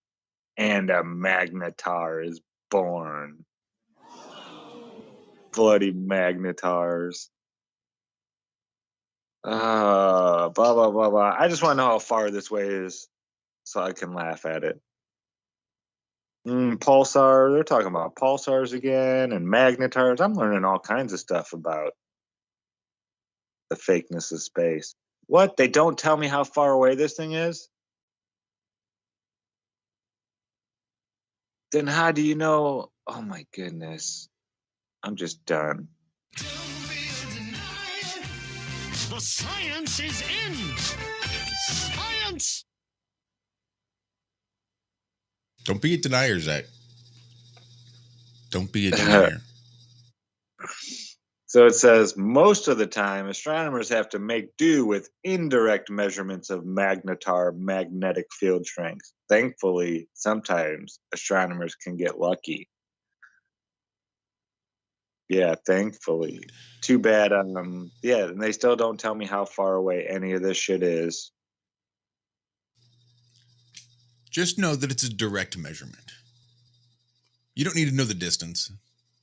and a magnetar is born. Bloody magnetars. Blah, blah, blah, blah. I just want to know how far this way is so I can laugh at it. Pulsar, they're talking about pulsars again and magnetars. I'm learning all kinds of stuff about the fakeness of space. What? They don't tell me how far away this thing is? Then how do you know? Oh my goodness. I'm just done. The science is in. Science. Don't be a denier, Zach. Don't be a denier. So it says, most of the time, astronomers have to make do with indirect measurements of magnetar magnetic field strength. Thankfully, sometimes astronomers can get lucky. Yeah, thankfully. Too bad. Yeah, and they still don't tell me how far away any of this shit is. Just know that it's a direct measurement. You don't need to know the distance.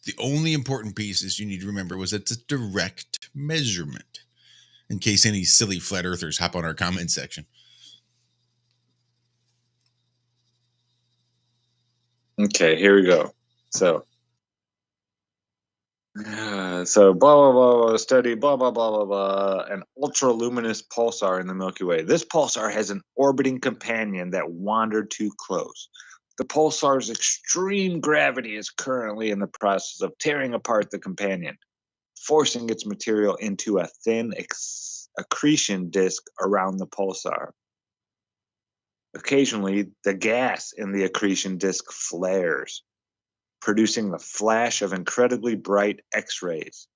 The only important piece is you need to remember was it's a direct measurement. In case any silly flat earthers hop on our comment section. Okay, here we go. So blah, blah, blah, study, blah, blah, blah, blah, blah, an ultra-luminous pulsar in the Milky Way. This pulsar has an orbiting companion that wandered too close. The pulsar's extreme gravity is currently in the process of tearing apart the companion, forcing its material into a thin accretion disk around the pulsar. Occasionally, the gas in the accretion disk flares, producing the flash of incredibly bright X-rays.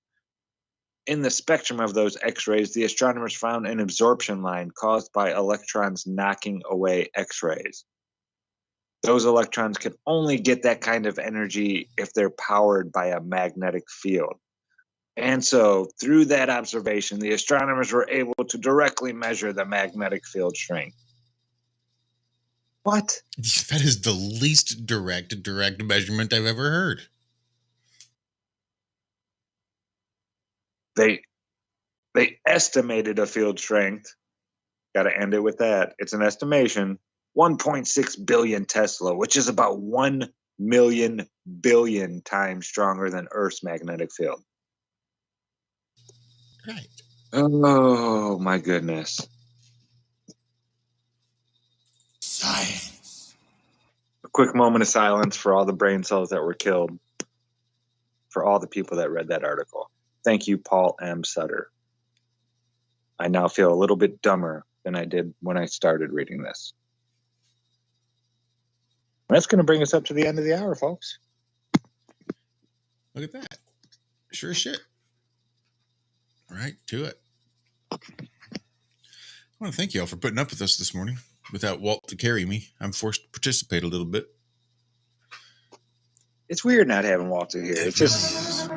In the spectrum of those X-rays, the astronomers found an absorption line caused by electrons knocking away X-rays. Those electrons can only get that kind of energy if they're powered by a magnetic field. And so, through that observation, the astronomers were able to directly measure the magnetic field strength. What? That is the least direct measurement I've ever heard. They estimated a field strength. Got to end it with that. It's an estimation. 1.6 billion Tesla, which is about 1 million billion times stronger than Earth's magnetic field. Right. Oh, my goodness. Science. A quick moment of silence for all the brain cells that were killed, for all the people that read that article. Thank you, Paul M. Sutter. I now feel a little bit dumber than I did when I started reading this. That's going to bring us up to the end of the hour, folks. Look at that. Sure as shit. Right to it. I want to thank you all for putting up with us this morning. Without Walt to carry me, I'm forced to participate a little bit. It's weird not having Walter here. It's just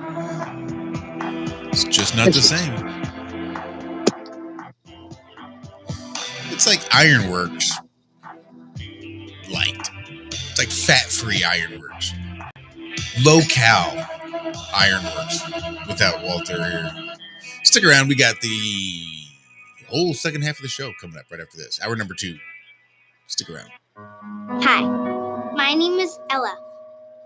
not the same. It's like Ironworx. Light. It's like fat-free Ironworx. Low-cal Ironworx without Walter here. Stick around. We got the whole second half of the show coming up right after this. Hour number 2. Stick around. Hi, my name is Ella,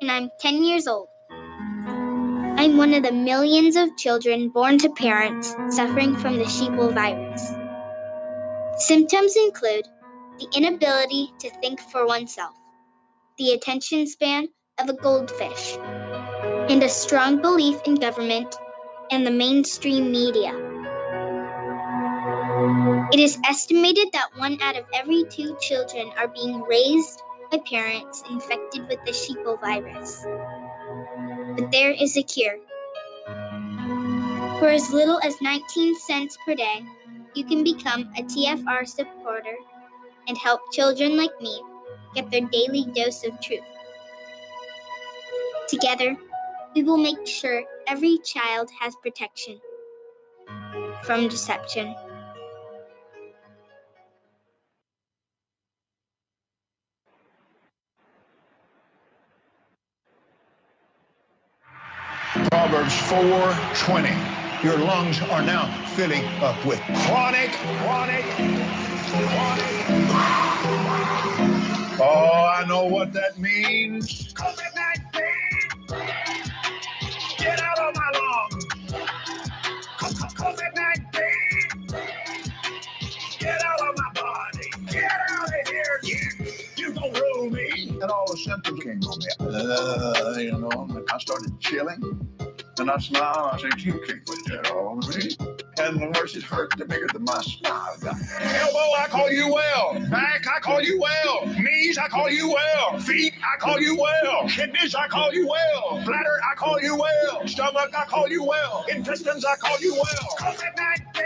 and I'm 10 years old. I'm one of the millions of children born to parents suffering from the sheeple virus. Symptoms include the inability to think for oneself, the attention span of a goldfish, and a strong belief in government and the mainstream media. It is estimated that 1 out of every 2 children are being raised by parents infected with the sheeple virus. But there is a cure. For as little as 19 cents per day, you can become a TFR supporter and help children like me get their daily dose of truth. Together, we will make sure every child has protection from deception. Proverbs 4:20. Your lungs are now filling up with chronic. Oh, I know what that means. COVID-19. Get out of my lungs. COVID-19. Get out of my body. Get out of here. You gon' rule me. And all the symptoms came on me. I started chilling. And I smile, I say, you can't put that on me. And the worse it hurt, the bigger the my smile got. Elbow, I call you well. Back, I call you well. Knees, I call you well. Feet, I call you well. Kidneys, I call you well. Bladder, I call you well. Stomach, I call you well. Intestines, I call you well. COVID-19,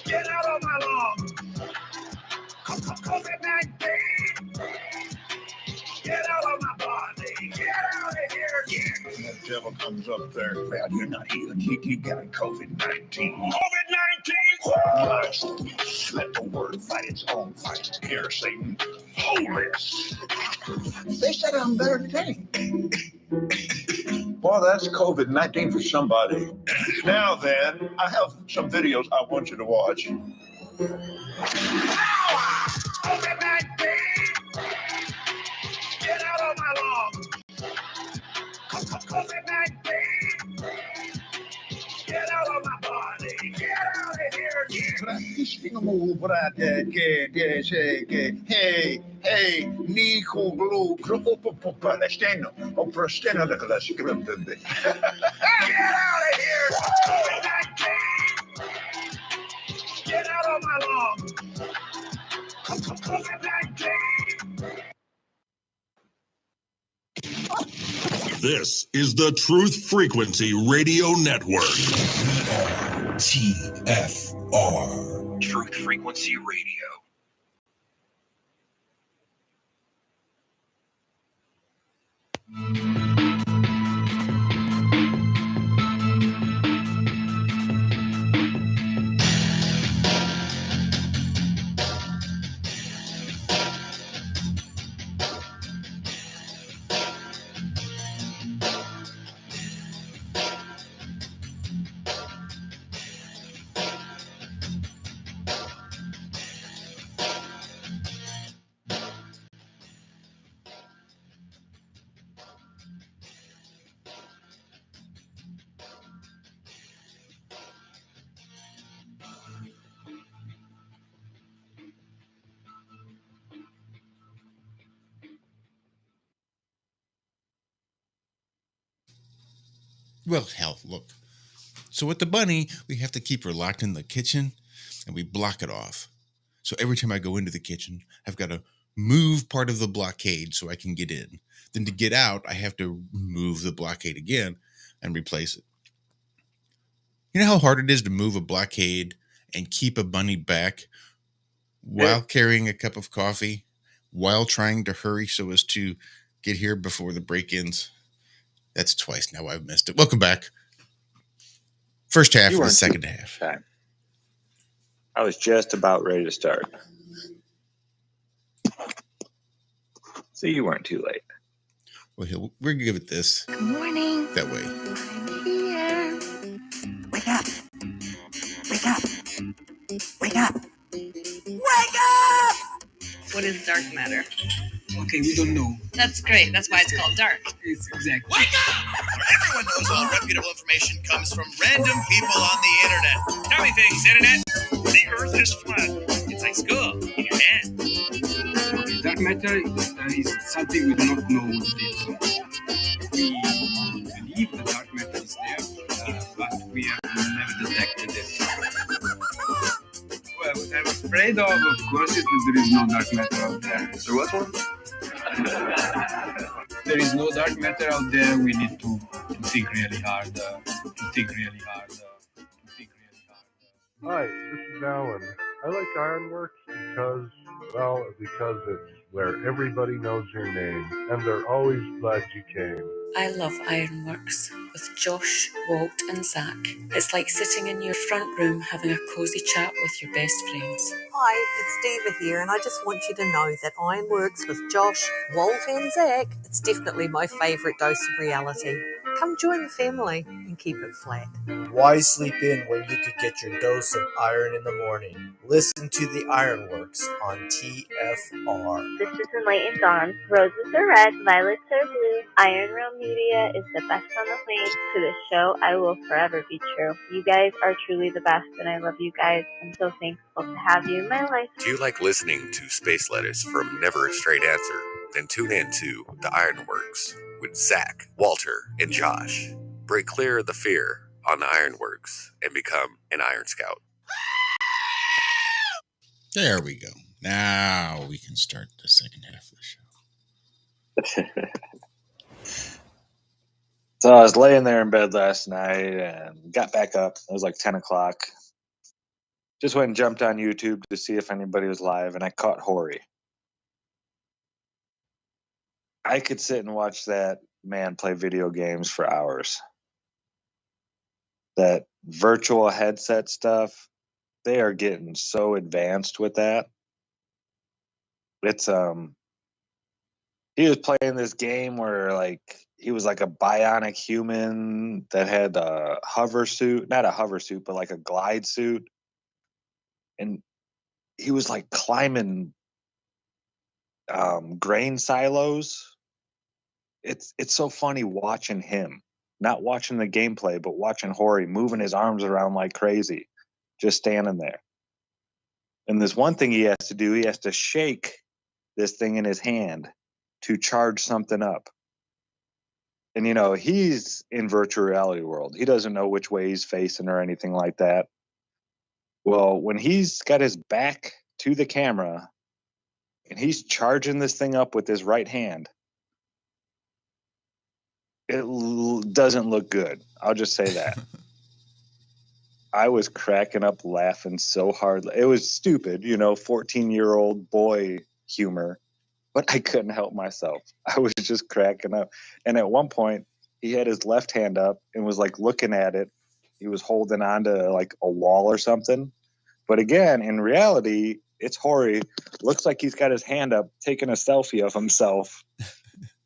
get out of my lungs. COVID-19, get out of my body. Get out of here. And the devil comes up there. Well, you're not healing. You got COVID-19. COVID-19! Let the word fight its own fight. Here, Satan. Homeless. They said I'm better than anything. Well, that's COVID-19 for somebody. Now then, I have some videos I want you to watch. COVID-19! Get out of my lungs! COVID-19! Get out of my body! Get out of here! Hey, Nico Blue, Palestino, or Prestino, get out of here! COVID-19! This is the Truth Frequency Radio Network. TFR. Truth Frequency Radio. Well, hell, look. So with the bunny, we have to keep her locked in the kitchen and we block it off. So every time I go into the kitchen, I've got to move part of the blockade so I can get in. Then to get out, I have to move the blockade again and replace it. You know how hard it is to move a blockade and keep a bunny back while carrying a cup of coffee, while trying to hurry so as to get here before the break ends? That's twice now I've missed it. Welcome back. First half of the second half. Time. I was just about ready to start. So you weren't too late. Well, we're going to give it this. Good morning. That way. I'm here. Wake up. Wake up. Wake up. Wake up! What is dark matter? Okay, we don't know. That's great. That's why it's called dark. It's exactly. Wake up! Everyone knows all reputable information comes from random people on the internet. Tell me things, internet. The earth is flat. It's like school in your hand. Okay, dark matter is something we do not know what it is. We believe the dark matter is there, but we have never detected it. Well, what I'm afraid of course, is that there is no dark matter out there. There was one? There is no dark matter out there. We need to think really hard. Hi, this is Alan. I like Ironworx because it's where everybody knows your name, and they're always glad you came. I love Ironworx with Josh, Walt and Zack. It's like sitting in your front room having a cosy chat with your best friends. Hi, it's Diva here, and I just want you to know that Ironworx with Josh, Walt and Zack, it's definitely my favourite dose of reality. Come join the family and keep it flat. Why sleep in when you could get your dose of iron in the morning? Listen to the Ironworx on TFR. This is Enlightened Dawn. Roses are red, violets are blue. Iron Realm Media is the best on the planet. To the show, I will forever be true. You guys are truly the best, and I love you guys. I'm so thankful to have you in my life. Do you like listening to space letters from Never a Straight Answer? Then tune in to the Ironworx with Zack, Walter, and Josh. Break clear of the fear on the Ironworx and become an Iron Scout. There we go. Now we can start the second half of the show. So I was laying there in bed last night and got back up. It was like 10 o'clock. Just went and jumped on YouTube to see if anybody was live, and I caught Hori. I could sit and watch that man play video games for hours. That virtual headset stuff, they are getting so advanced with that. It's he was playing this game where like he was like a bionic human that had a hover suit, not a hover suit, but like a glide suit. And he was like climbing grain silos. It's so funny watching him, not watching the gameplay, but watching Hori moving his arms around like crazy, just standing there. And there's one thing he has to do. He has to shake this thing in his hand to charge something up. And, you know, he's in virtual reality world. He doesn't know which way he's facing or anything like that. Well, when he's got his back to the camera and he's charging this thing up with his right hand. It doesn't look good. I'll just say that. I was cracking up laughing so hard. It was stupid, 14-year-old boy humor, but I couldn't help myself. I was just cracking up. And at one point, he had his left hand up and was like looking at it. He was holding on to like a wall or something. But again, in reality, it's Hori. Looks like he's got his hand up, taking a selfie of himself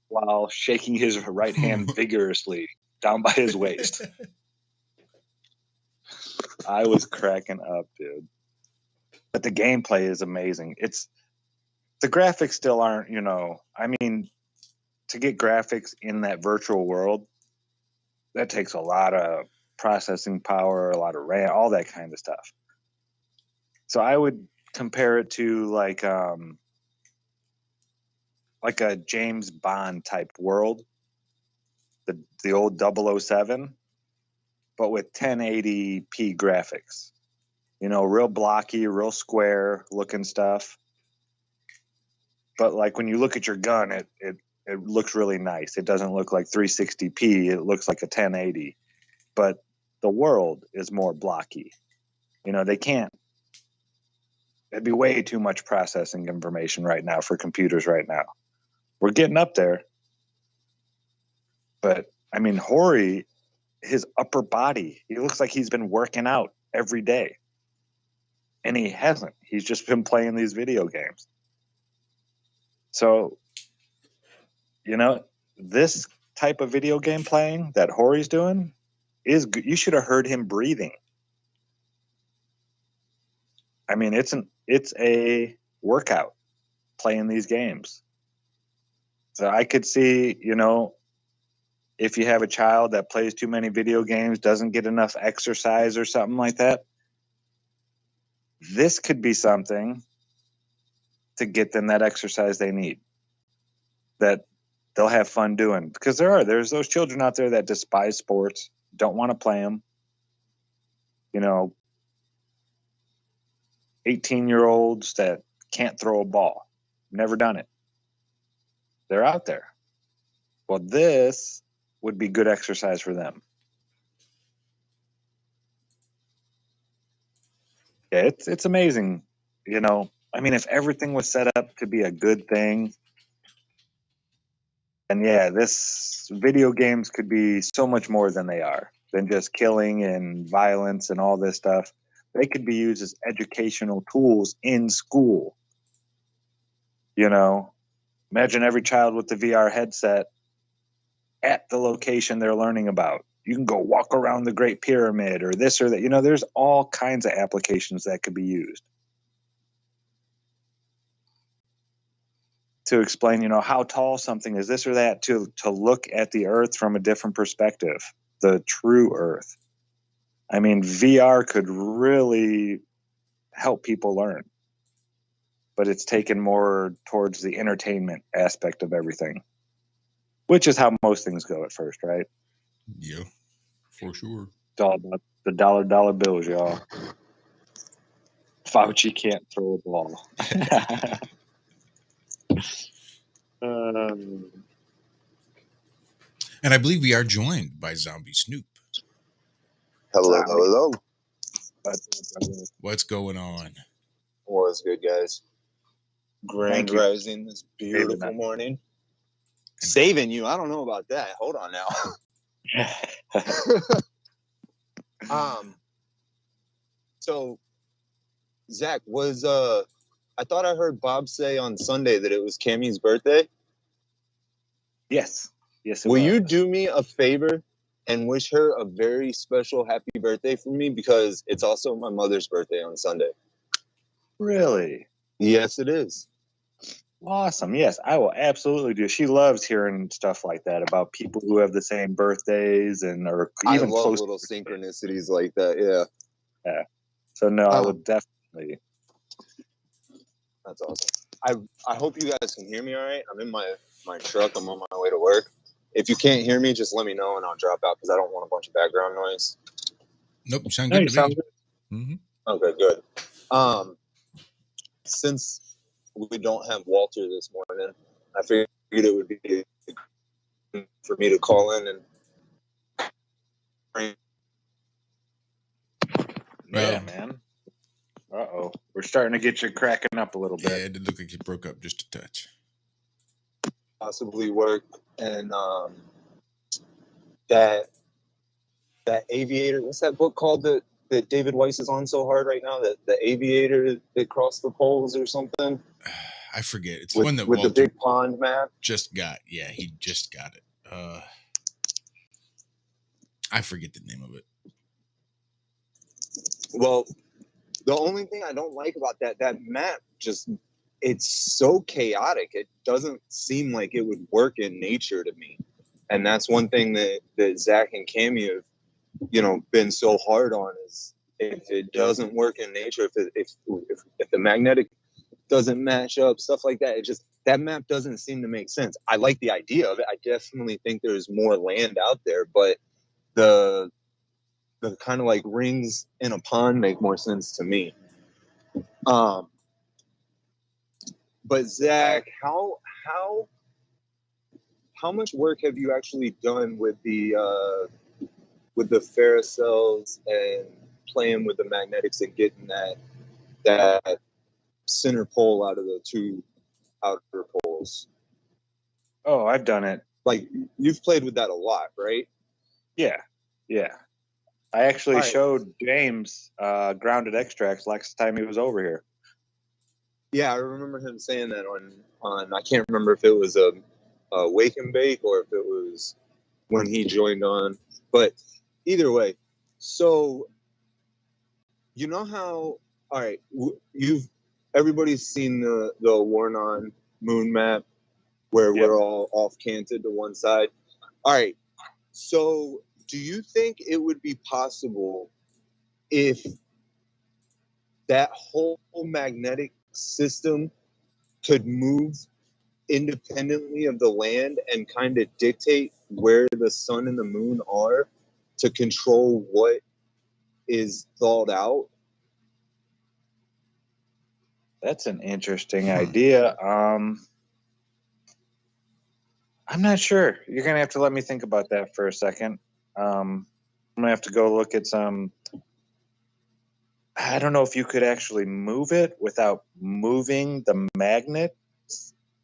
while shaking his right hand vigorously down by his waist. I was cracking up, dude. But the gameplay is amazing. The graphics still aren't, I mean, to get graphics in that virtual world, that takes a lot of processing power, a lot of RAM, all that kind of stuff. So I would compare it to like a James Bond type world, the old 007, but with 1080p graphics. Real blocky, real square looking stuff. But like when you look at your gun, it looks really nice. It doesn't look like 360p. It looks like a 1080. But the world is more blocky. They can't. It'd be way too much processing information right now for computers right now. We're getting up there. But, I mean, Hori, his upper body, he looks like he's been working out every day. And he hasn't. He's just been playing these video games. So, this type of video game playing that Hori's doing is good. You should have heard him breathing. I mean, it's a workout playing these games. So I could see, if you have a child that plays too many video games, doesn't get enough exercise or something like that, this could be something to get them that exercise they need, that they'll have fun doing. Because there's those children out there that despise sports, don't want to play them. 18-year-olds that can't throw a ball, never done it. They're out there. Well, this would be good exercise for them. Yeah, it's amazing. I mean, if everything was set up to be a good thing, and yeah, this video games could be so much more than they are, than just killing and violence and all this stuff. They could be used as educational tools in school. Imagine every child with the VR headset at the location they're learning about. You can go walk around the Great Pyramid or this or that. There's all kinds of applications that could be used to explain, how tall something is, this or that, to look at the Earth from a different perspective, the true Earth. I mean, VR could really help people learn, but it's taken more towards the entertainment aspect of everything, which is how most things go at first, right? Yeah, for sure. It's all about the dollar bills, y'all. Fauci can't throw a ball. And I believe we are joined by Zombie Snoop. Hello. What's going on? What's good, guys? Grand Rising this beautiful morning. Saving you. I don't know about that. Hold on now. So Zach, I thought I heard Bob say on Sunday that it was Cammy's birthday? Yes. Will you do me a favor and wish her a very special happy birthday for me, because it's also my mother's birthday on Sunday. Really? Yes, it is. Awesome. Yes, I will absolutely do. She loves hearing stuff like that about people who have the same birthdays or even I love close little synchronicities like that. Yeah. Yeah. So no, I would definitely. That's awesome. I hope you guys can hear me all right. I'm in my truck. I'm on my way to work. If you can't hear me, just let me know and I'll drop out because I don't want a bunch of background noise. Nope, you sound good to me. Mm-hmm. Okay, good. Since we don't have Walter this morning. I figured it would be for me to call in and. Yeah, man. Uh-oh. We're starting to get you cracking up a little bit. Yeah, it did look like you broke up just a touch. Possibly work, and that Aviator. What's that book called that David Weiss is on so hard right now? That the Aviator that crossed the poles or something. I forget. It's with, one that with Walter the big pond map. just got. Yeah, he just got it. I forget the name of it. Well, the only thing I don't like about that map, just it's so chaotic. It doesn't seem like it would work in nature to me. And that's one thing that Zach and Cammy have, been so hard on is if it doesn't work in nature, if the magnetic doesn't match up, stuff like that. That map doesn't seem to make sense. I like the idea of it. I definitely think there's more land out there, but the kind of like rings in a pond make more sense to me. But Zach, how much work have you actually done with the ferrocells and playing with the magnetics and getting that center pole out of the two outer poles? Oh, I've done it. Like, you've played with that a lot, right? Yeah. I actually showed James grounded extracts last time he was over here. Yeah, I remember him saying that on I can't remember if it was a Wake and Bake or if it was when he joined on. But either way, so you know how, all right, everybody's seen the Warnon moon map where we're all off canted to one side. All right, so do you think it would be possible if that whole magnetic system could move independently of the land and kind of dictate where the sun and the moon are to control what is thawed out? That's an interesting idea. I'm not sure. You're going to have to let me think about that for a second. I'm going to have to go look at some. I don't know if you could actually move it without moving the magnet.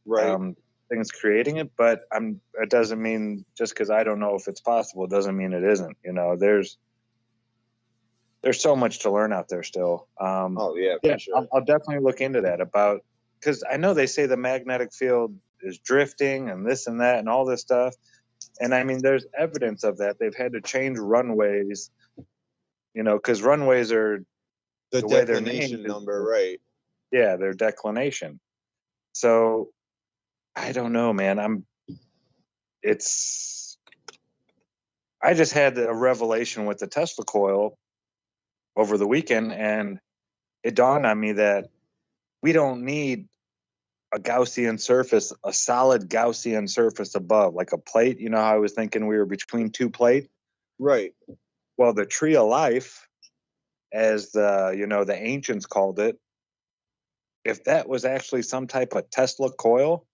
Right. Things creating it, but it doesn't mean just because I don't know if it's possible, it doesn't mean it isn't. There's so much to learn out there still. For sure. I'll definitely look into that because I know they say the magnetic field is drifting and this and that and all this stuff. And I mean, there's evidence of that. They've had to change runways, because runways are the way they're declination named number, right? Yeah, their declination. So I don't know, man. I just had a revelation with the Tesla coil over the weekend, and it dawned on me that we don't need a Gaussian surface, a solid Gaussian surface above, like a plate. You know how I was thinking we were between two plates? Right. Well, the tree of life, as the ancients called it, if that was actually some type of Tesla coil,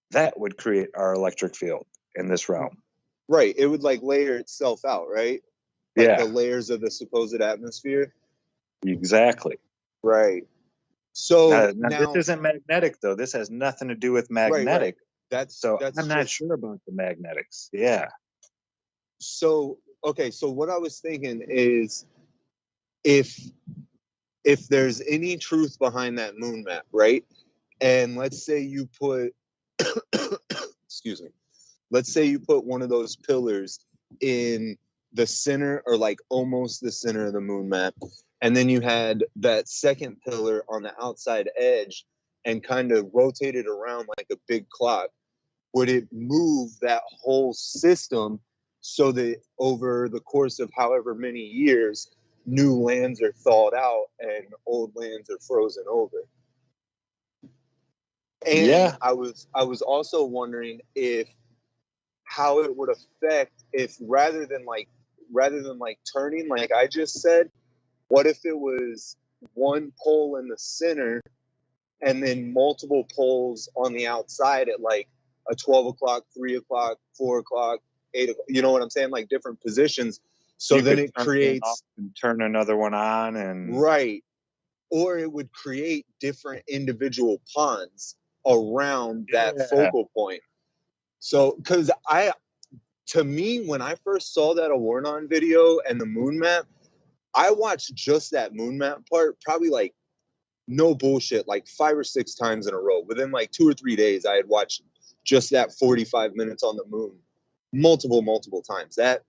that would create our electric field in this realm. Right. It would like layer itself out, right? Like Yeah. the layers of the supposed atmosphere. Exactly. Right. So now this isn't magnetic, though. This has nothing to do with magnetic. Right. So I'm not sure about the magnetics. Yeah. So, okay. So what I was thinking is if there's any truth behind that moon map, right? And let's say you put, excuse me, let's say you put one of those pillars in the center or like almost the center of the moon map. And then you had that second pillar on the outside edge and kind of rotated around like a big clock. Would it move that whole system so that over the course of however many years, new lands are thawed out and old lands are frozen over? And I was also wondering how it would affect if rather than like turning like I just said, what if it was one pole in the center and then multiple poles on the outside at like a 12 o'clock, 3 o'clock, 4 o'clock, 8 o'clock, you know what I'm saying? Like different positions. So you then could it turn creates, off and turn another one on, and right. Or it would create different individual ponds around that focal point. So, because to me, when I first saw that Awarnon video and the moon map, I watched just that moon map part probably like, no bullshit, like 5 or 6 times in a row. Within like 2 or 3 days, I had watched just that 45 minutes on the moon multiple times. That,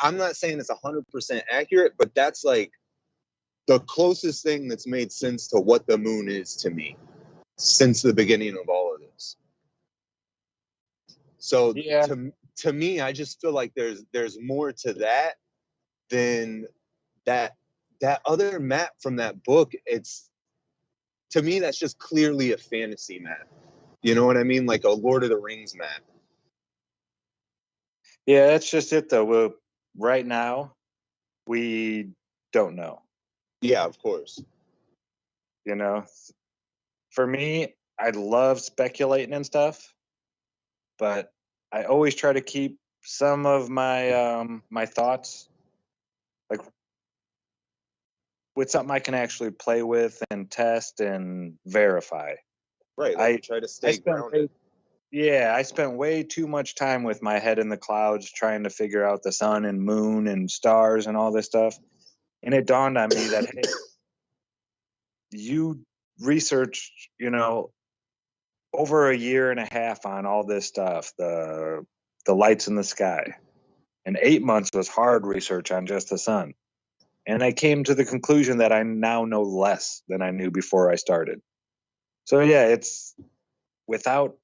I'm not saying it's 100% accurate, but that's like the closest thing that's made sense to what the moon is to me since the beginning of all of this. So yeah, to me, I just feel like there's more to that than that other map from that book. It's, to me, that's just clearly a fantasy map. You know what I mean? Like a Lord of the Rings map. yeah, that's just it though. Right now, we don't know. Yeah, of course. You know, for me, I love speculating and stuff, but I always try to keep some of my my thoughts like with something I can actually play with and test and verify. Right. Like I try to stay grounded. I spent way too much time with my head in the clouds trying to figure out the sun and moon and stars and all this stuff. And it dawned on me that, hey, you researched, over a year and a half on all this stuff, the lights in the sky. And 8 months was hard research on just the sun. And I came to the conclusion that I now know less than I knew before I started. So yeah, it's without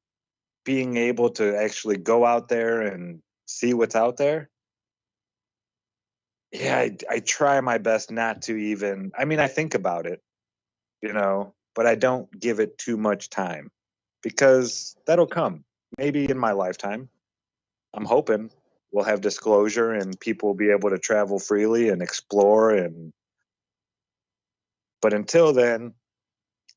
being able to actually go out there and see what's out there. Yeah, I try my best not to even, I mean, I think about it, but I don't give it too much time because that'll come maybe in my lifetime. I'm hoping we'll have disclosure and people will be able to travel freely and explore. But until then,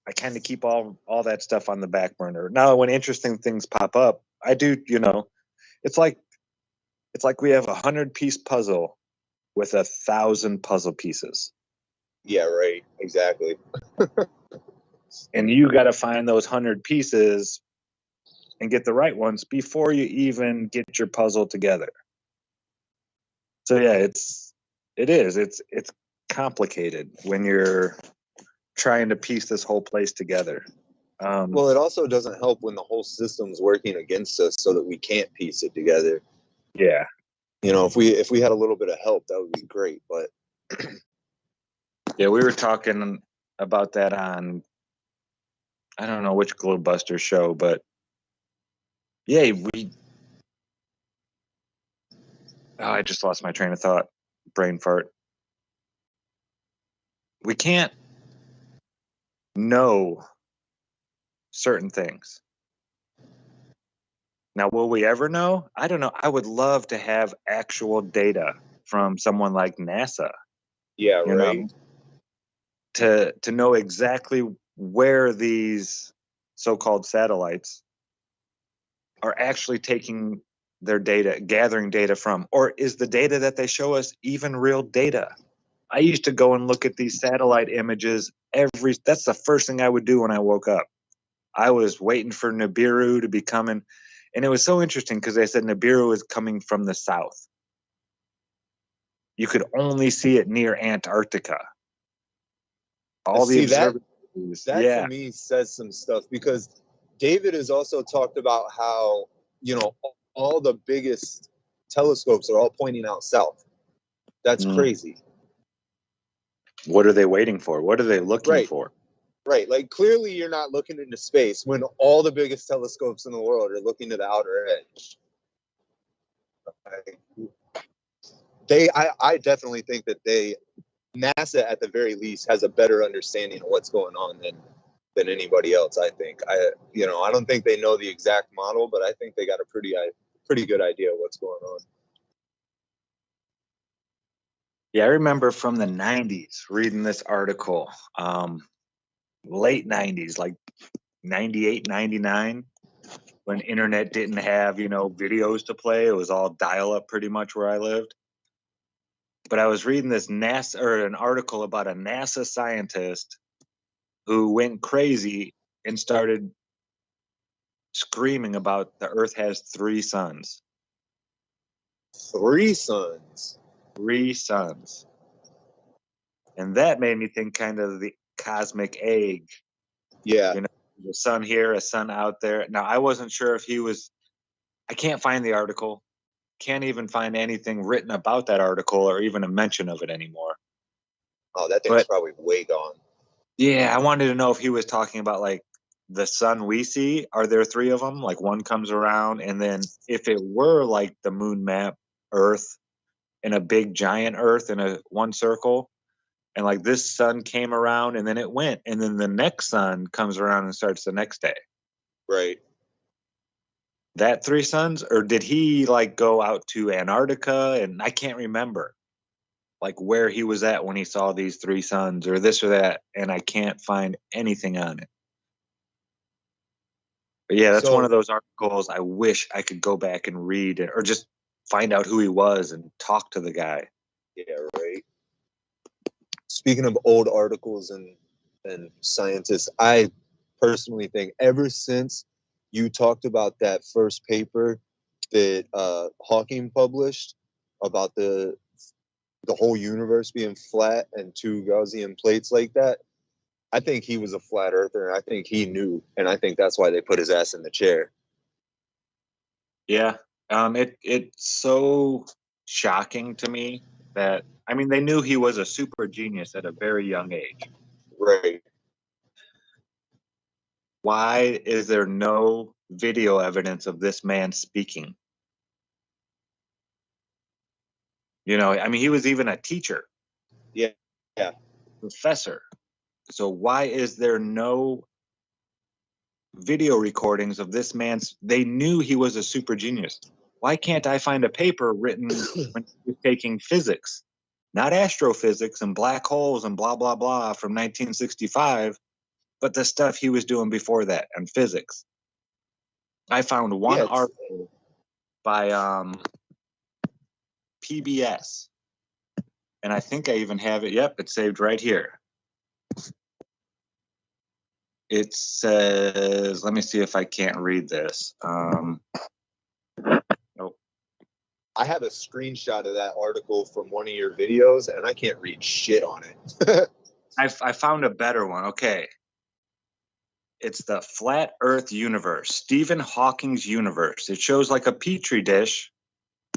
I kind of keep all that stuff on the back burner. Now, when interesting things pop up, I do, it's like we have 100-piece puzzle with 1,000 puzzle pieces. Yeah, right. Exactly. And you got to find those 100 pieces and get the right ones before you even get your puzzle together. So yeah, it's complicated when you're trying to piece this whole place together. Well, it also doesn't help when the whole system's working against us so that we can't piece it together. Yeah. If we had a little bit of help, that would be great. But yeah, we were talking about that on, I don't know which Globebuster show, but yeah, I just lost my train of thought. Brain fart. We can't know certain things. Now, will we ever know? I don't know. I would love to have actual data from someone like NASA. Yeah, right. To know exactly where these so-called satellites are actually taking their data, gathering data from, or is the data that they show us even real data? I used to go and look at these satellite images that's the first thing I would do when I woke up. I was waiting for Nibiru to be coming. And it was so interesting because they said Nibiru is coming from the south. You could only see it near Antarctica. All the observatories. That to me says some stuff, because David has also talked about how, all the biggest telescopes are all pointing out south. That's crazy. What are they waiting for? What are they looking for? Right. Like, clearly you're not looking into space when all the biggest telescopes in the world are looking to the outer edge. I definitely think that NASA at the very least has a better understanding of what's going on than anybody else. I think I don't think they know the exact model, but I think they got a pretty good idea of what's going on. Yeah, I remember from the 90s reading this article. late 90s, like 98, 99, when internet didn't have, videos to play. It was all dial up pretty much where I lived. But I was reading this NASA or an article about a NASA scientist who went crazy and started screaming about the Earth has 3 suns. 3 suns. 3 suns. And that made me think kind of the cosmic egg. Yeah. The sun here, a sun out there. Now, I wasn't sure if I can't find the article. Can't even find anything written about that article or even a mention of it anymore. Oh, that thing's probably way gone. Yeah, I wanted to know if he was talking about like the sun we see. Are there 3 of them? Like one comes around, and then if it were like the moon map Earth and a big giant Earth in a one circle, and like this sun came around and then it went, and then the next sun comes around and starts the next day. Right. That 3 suns, or did he like go out to Antarctica? And I can't remember like where he was at when he saw these 3 suns or this or that, and I can't find anything on it. But yeah, that's one of those articles I wish I could go back and read it, or just find out who he was and talk to the guy. Yeah, right. Speaking of old articles and scientists, I personally think ever since you talked about that first paper that Hawking published about the whole universe being flat and 2 Gaussian plates like that, I think he was a flat earther, and I think he knew, and I think that's why they put his ass in the chair. Yeah. It's so shocking to me that, I mean, they knew he was a super genius at a very young age. Right. Why is there no video evidence of this man speaking? I mean, he was even a teacher. Yeah. Yeah. Professor. So why is there no video recordings of this man's? They knew he was a super genius. Why can't I find a paper written when he was taking physics? Not astrophysics and black holes and blah, blah, blah from 1965, but the stuff he was doing before that and physics. I found one article by PBS, and I think I even have it. Yep, it's saved right here. It says, let me see if I can't read this. Nope. I have a screenshot of that article from one of your videos, and I can't read shit on it. I found a better one. Okay. It's the Flat Earth Universe, Stephen Hawking's universe. It shows like a petri dish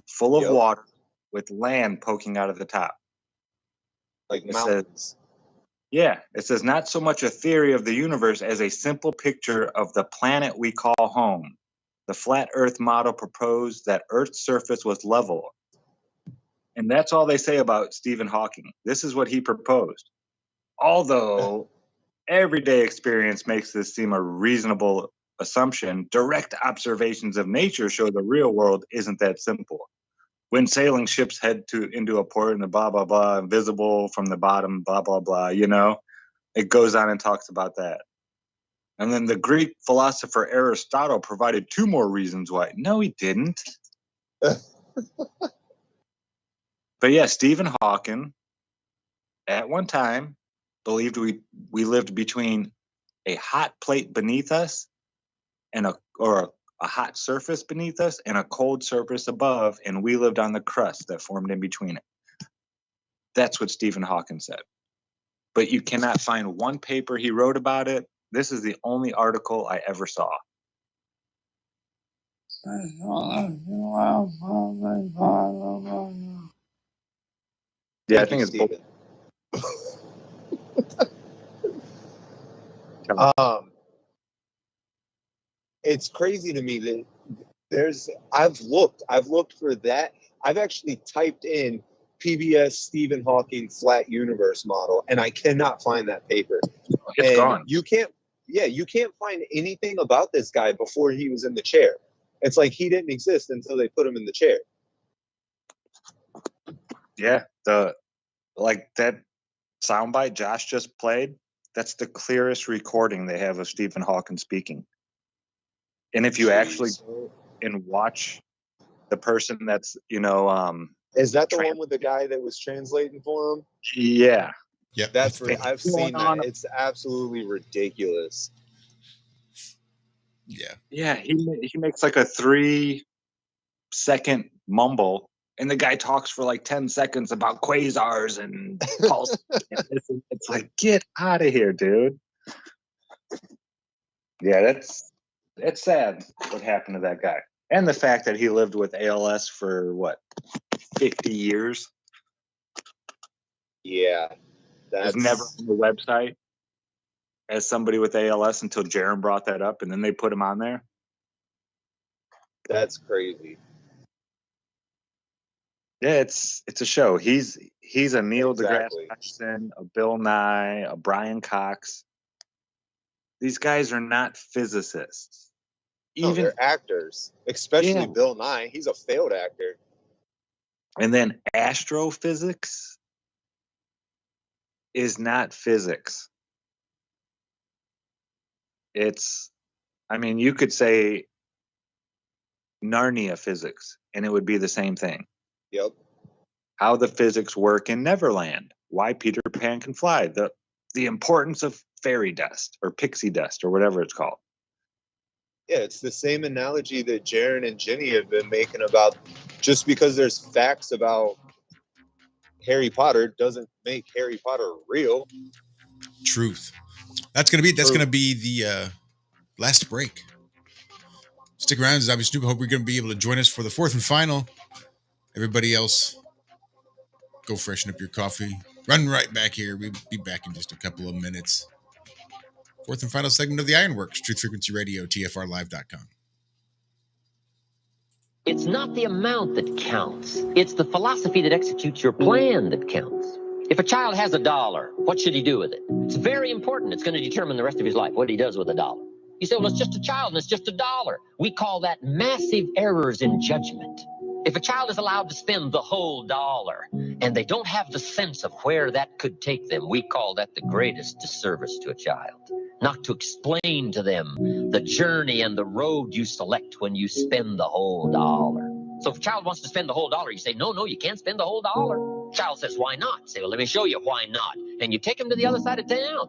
full of water with land poking out of the top. Like mountains. It says not so much a theory of the universe as a simple picture of the planet we call home. The flat Earth model proposed that Earth's surface was level. And that's all they say about Stephen Hawking. This is what he proposed. Although everyday experience makes this seem a reasonable assumption, direct observations of nature show the real world isn't that simple. When sailing ships head into a port and blah, blah, blah, invisible from the bottom, blah, blah, blah, it goes on and talks about that. And then the Greek philosopher Aristotle provided 2 more reasons why. No, he didn't. But yeah, Stephen Hawking, at one time, believed we lived between a hot plate beneath us and a hot surface beneath us and a cold surface above, and we lived on the crust that formed in between it. That's what Stephen Hawking said. But you cannot find one paper he wrote about it. This is the only article I ever saw. Yeah, I think it's both. It's crazy to me that I've looked for that. I've actually typed in PBS Stephen Hawking flat universe model, and I cannot find that paper. It's gone. You can't find anything about this guy before he was in the chair. It's like he didn't exist until they put him in the chair. Yeah, like that soundbite Josh just played, That's the clearest recording they have of Stephen Hawking speaking. And if you actually go and watch the person that's, is that the one with the guy that was translating for him? Yeah. Yeah. That's I've seen that. It's absolutely ridiculous. Yeah. Yeah, he makes like a 3-second mumble, and the guy talks for like 10 seconds about quasars and pulse. It's like, get out of here, dude. Yeah, it's sad what happened to that guy. And the fact that he lived with ALS for 50 years. Yeah. Was never on the website as somebody with ALS until Jaron brought that up, and then they put him on there. That's crazy. Yeah, it's a show. He's a Neil deGrasse Tyson, a Bill Nye, a Brian Cox. These guys are not physicists. No, they're actors, especially Bill Nye. He's a failed actor. And then astrophysics is not physics. You could say Narnia physics, and it would be the same thing. Yep. How the physics work in Neverland. Why Peter Pan can fly. The importance of fairy dust or pixie dust or whatever it's called. Yeah, it's the same analogy that Jaron and Jenny have been making about just because there's facts about Harry Potter doesn't make Harry Potter real. Truth. That's gonna be the last break. Stick around, Zombie Snoop. I hope you're gonna be able to join us for the fourth and final. Everybody else, go freshen up your coffee. Run right back here. We'll be back in just a couple of minutes. Fourth and final segment of the Ironworx, Truth Frequency Radio, TFRlive.com. It's not the amount that counts. It's the philosophy that executes your plan that counts. If a child has $1, what should he do with it? It's very important. It's going to determine the rest of his life, what he does with $1. You say, well, it's just a child and it's just $1. We call that massive errors in judgment. If a child is allowed to spend the whole dollar and they don't have the sense of where that could take them, we call that the greatest disservice to a child. Not to explain to them the journey and the road you select when you spend the whole dollar. So if a child wants to spend the whole dollar, you say, no, you can't spend the whole dollar. Child says, why not? Say, well, let me show you why not. And you take them to the other side of town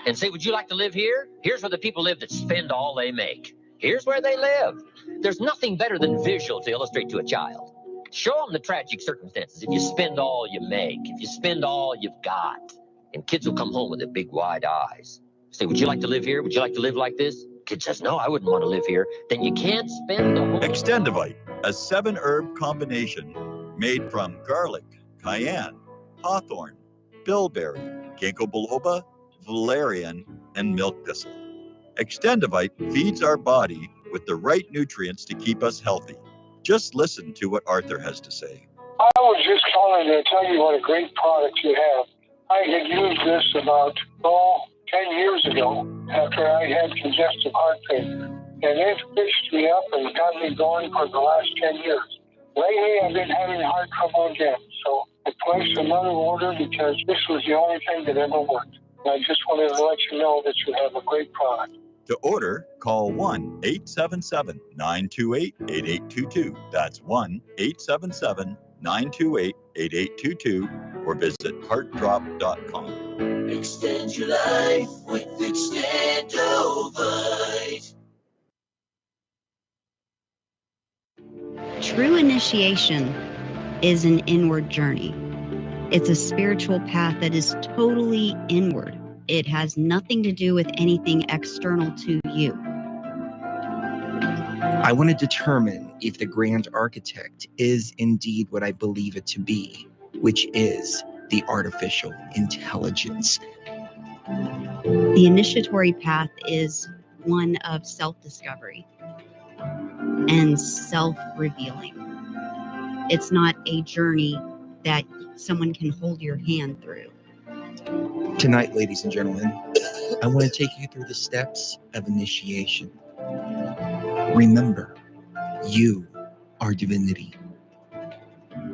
and say, would you like to live here? Here's where the people live that spend all they make. Here's where they live. There's nothing better than visual to illustrate to a child. Show them the tragic circumstances. If you spend all you make, if you spend all you've got, and kids will come home with their big wide eyes. Say, would you like to live here? Would you like to live like this? Kid says, no, I wouldn't want to live here. Then you can't spend the whole... Extendivite, a 7-herb combination made from garlic, cayenne, hawthorn, bilberry, ginkgo biloba, valerian, and milk thistle. Extendivite feeds our body with the right nutrients to keep us healthy. Just listen to what Arthur has to say. I was just calling to tell you what a great product you have. I had used this about 10 years ago after I had congestive heart failure. And it fixed me up and got me going for the last 10 years. Lately, I've been having heart trouble again. So I placed another order because this was the only thing that ever worked. And I just wanted to let you know that you have a great product. To order, call 1-877-928-8822. That's 1-877-928-8822 or visit heartdrop.com. Extend your life with Extendovite. True initiation is an inward journey. It's a spiritual path that is totally inward. It has nothing to do with anything external to you. I want to determine if the grand architect is indeed what I believe it to be, which is the artificial intelligence. The initiatory path is one of self-discovery and self-revealing. It's not a journey that someone can hold your hand through. Tonight, ladies and gentlemen, I want to take you through the steps of initiation. Remember, you are divinity.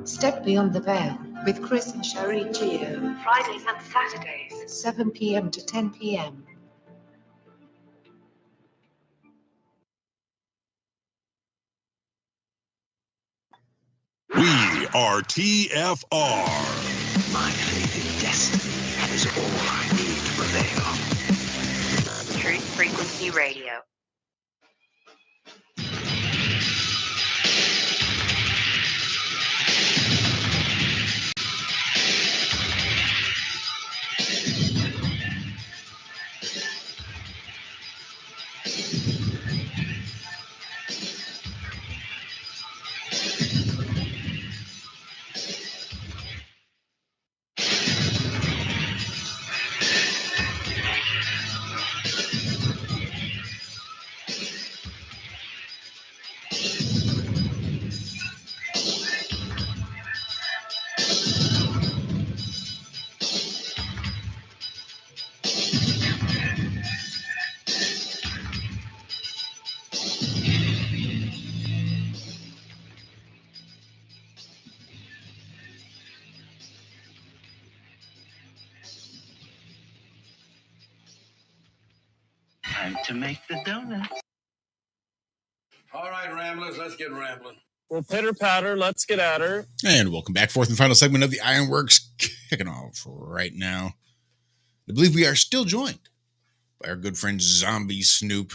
Step beyond the veil with Chris and Sherry Geo. Fridays and Saturdays, 7 p.m. to 10 p.m. We are TFR. My faith in destiny is all I need to prevail. Truth Frequency Radio. Time to make the donuts. All right, Ramblers, let's get rambling. Well, pitter patter, let's get at her. And welcome back. Fourth and final segment of the Ironworx kicking off right now. I believe we are still joined by our good friend Zombie Snoop.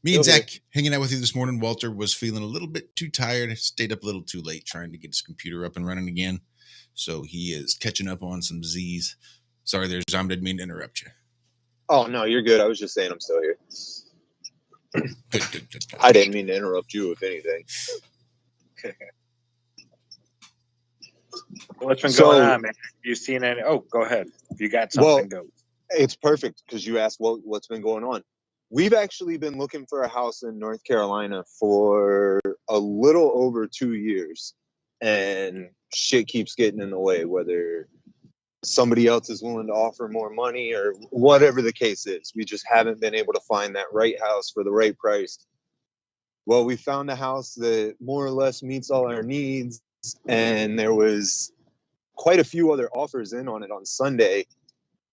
Me and Zach hanging out with you this morning. Walter was feeling a little bit too tired, stayed up a little too late trying to get his computer up and running again. So he is catching up on some Z's. Sorry there, Zombie, didn't mean to interrupt you. Oh, no, you're good. I was just saying I'm still here. Good. I didn't mean to interrupt you, if anything. What's been going on, man? You seen any? Oh, go ahead. If you got something, go. It's perfect because you asked what's been going on. We've actually been looking for a house in North Carolina for a little over 2 years, and shit keeps getting in the way, whether somebody else is willing to offer more money or whatever the case is. We just haven't been able to find that right house for the right price. Well, we found a house that more or less meets all our needs, and there was quite a few other offers in on it on Sunday.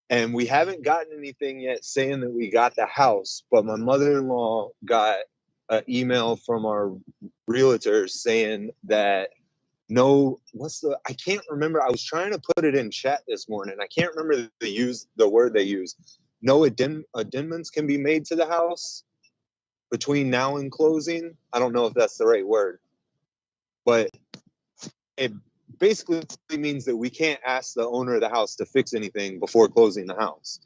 And we haven't gotten anything yet saying that we got the house, but my mother-in-law got an email from our realtor saying that I can't remember. I was trying to put it in chat this morning. I can't remember the word they use. No addendums can be made to the house between now and closing. I don't know if that's the right word, but it basically means that we can't ask the owner of the house to fix anything before closing the house.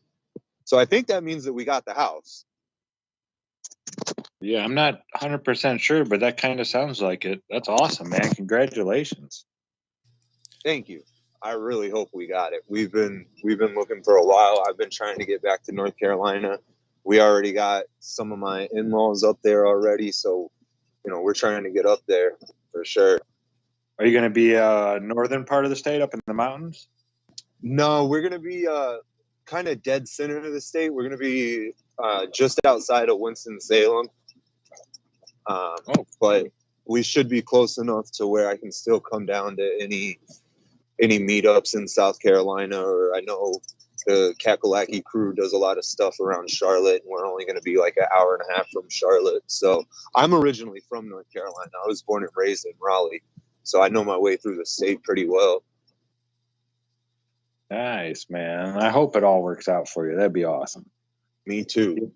So I think that means that we got the house. Yeah, I'm not 100% sure, but that kind of sounds like it. That's awesome, man. Congratulations. Thank you. I really hope we got it. We've been looking for a while. I've been trying to get back to North Carolina. We already got some of my in-laws up there already, so we're trying to get up there for sure. Are you going to be northern part of the state, up in the mountains? No, we're going to be kind of dead center of the state. We're going to be just outside of Winston-Salem. But we should be close enough to where I can still come down to any meetups in South Carolina, or I know the Kakalaki crew does a lot of stuff around Charlotte, and we're only going to be like an hour and a half from Charlotte. So I'm originally from North Carolina. I was born and raised in Raleigh, so I know my way through the state pretty well. Nice, man. I hope it all works out for you. That'd be awesome. Me too.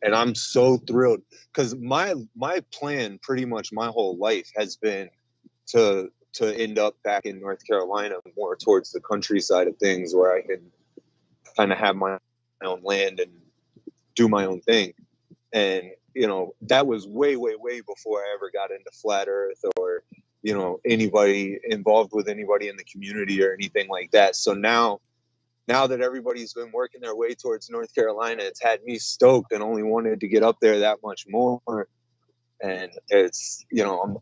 And I'm so thrilled because my plan pretty much my whole life has been to end up back in North Carolina, more towards the countryside of things, where I can kind of have my own land and do my own thing. And, that was way, way, way before I ever got into Flat Earth or, anybody involved with anybody in the community or anything like that. So now that everybody's been working their way towards North Carolina, it's had me stoked and only wanted to get up there that much more. And it's,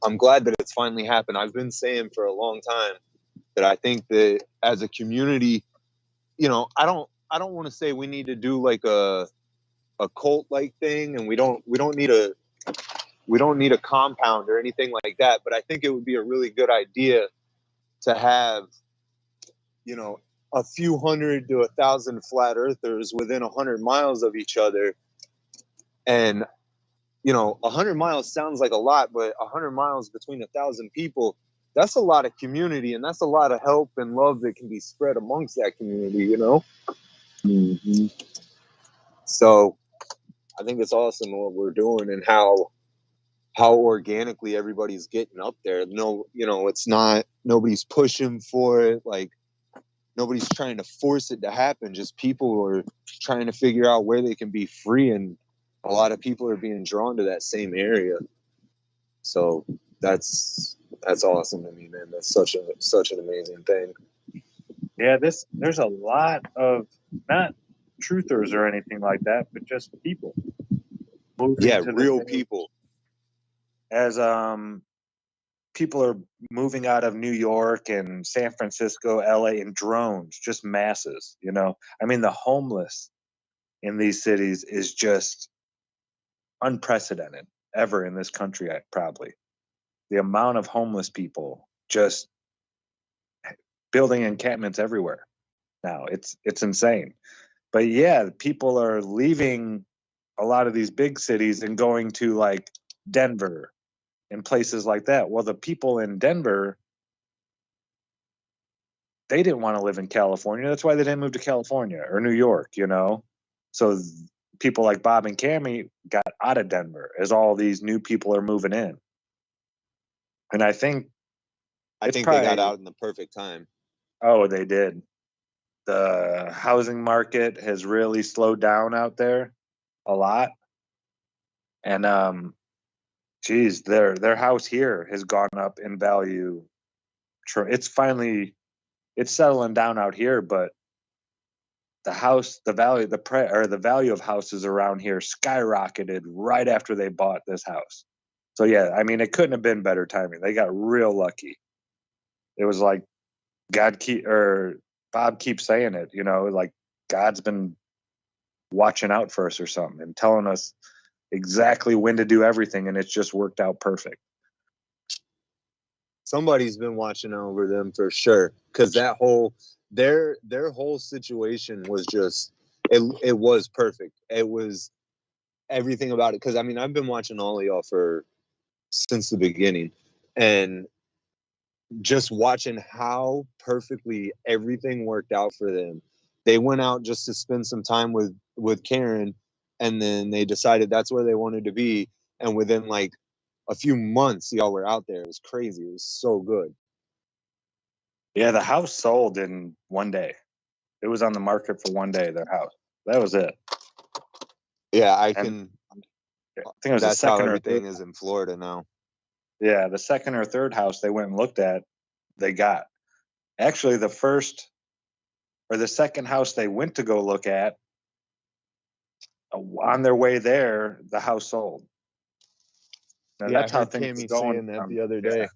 I'm glad that it's finally happened. I've been saying for a long time that I think that as a community, I don't want to say we need to do like a cult like thing, and we don't need a compound or anything like that. But I think it would be a really good idea to have a few hundred to 1,000 flat earthers within 100 miles of each other. And 100 miles sounds like a lot, but 100 miles between 1,000 people, that's a lot of community, and that's a lot of help and love that can be spread amongst that community, Mm-hmm. So I think it's awesome what we're doing and how organically everybody's getting up there. No, it's not, nobody's pushing for it. Like, nobody's trying to force it to happen. Just people are trying to figure out where they can be free, and a lot of people are being drawn to that same area. So that's awesome to me, man. That's such an amazing thing. Yeah, there's a lot of not truthers or anything like that, but just people moving to real people. As people are moving out of New York and San Francisco, LA in drones, just masses, I mean, the homeless in these cities is just unprecedented ever in this country, probably. The amount of homeless people just building encampments everywhere now. It's insane. But yeah, people are leaving a lot of these big cities and going to like Denver and places like that. Well, the people in Denver, they didn't want to live in California. That's why they didn't move to California or New York, So people like Bob and Cammie got out of Denver as all these new people are moving in. And I think they got out in the perfect time. Oh, they did. The housing market has really slowed down out there a lot. And their house here has gone up in value. It's settling down out here, but the value of houses around here skyrocketed right after they bought this house. So yeah, I mean, it couldn't have been better timing. They got real lucky. It was like Bob keeps saying it, like God's been watching out for us or something and telling us exactly when to do everything, and it's just worked out perfect. Somebody's been watching over them for sure, because that whole their whole situation was just it was perfect. It was everything about it. Because I mean, I've been watching all of y'all since the beginning, and just watching how perfectly everything worked out for them. They went out just to spend some time with Karen, and then they decided that's where they wanted to be. And within like a few months, y'all were out there. It was crazy. It was so good. Yeah, the house sold in one day. It was on the market for one day, their house. That was it. Yeah, I think it was that's how everything is in Florida now. Yeah, the second or third house they went and looked at, they got. Actually, the second house they went to go look at, on their way there, the house sold. Now, that's how things are going. Saying that the other day.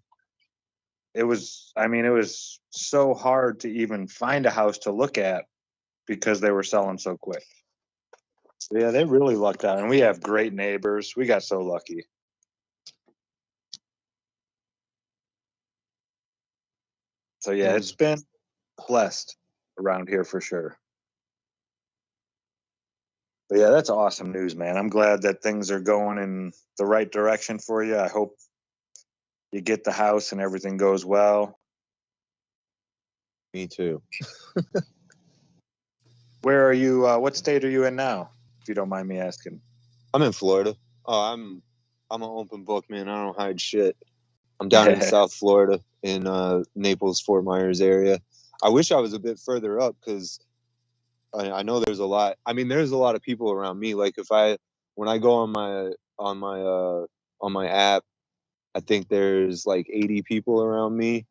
It was so hard to even find a house to look at because they were selling so quick. So yeah, they really lucked out, and we have great neighbors. We got so lucky. So yeah, it's been blessed around here for sure. But yeah, that's awesome news, man. I'm glad that things are going in the right direction for you. I hope you get the house and everything goes well. Me too. Where are you? What state are you in now, if you don't mind me asking? I'm in Florida. Oh, I'm an open book, man. I don't hide shit. I'm down in South Florida in Naples, Fort Myers area. I wish I was a bit further up, because I know there's a lot. I mean, there's a lot of people around me. Like when I go on my app, I think there's like 80 people around me.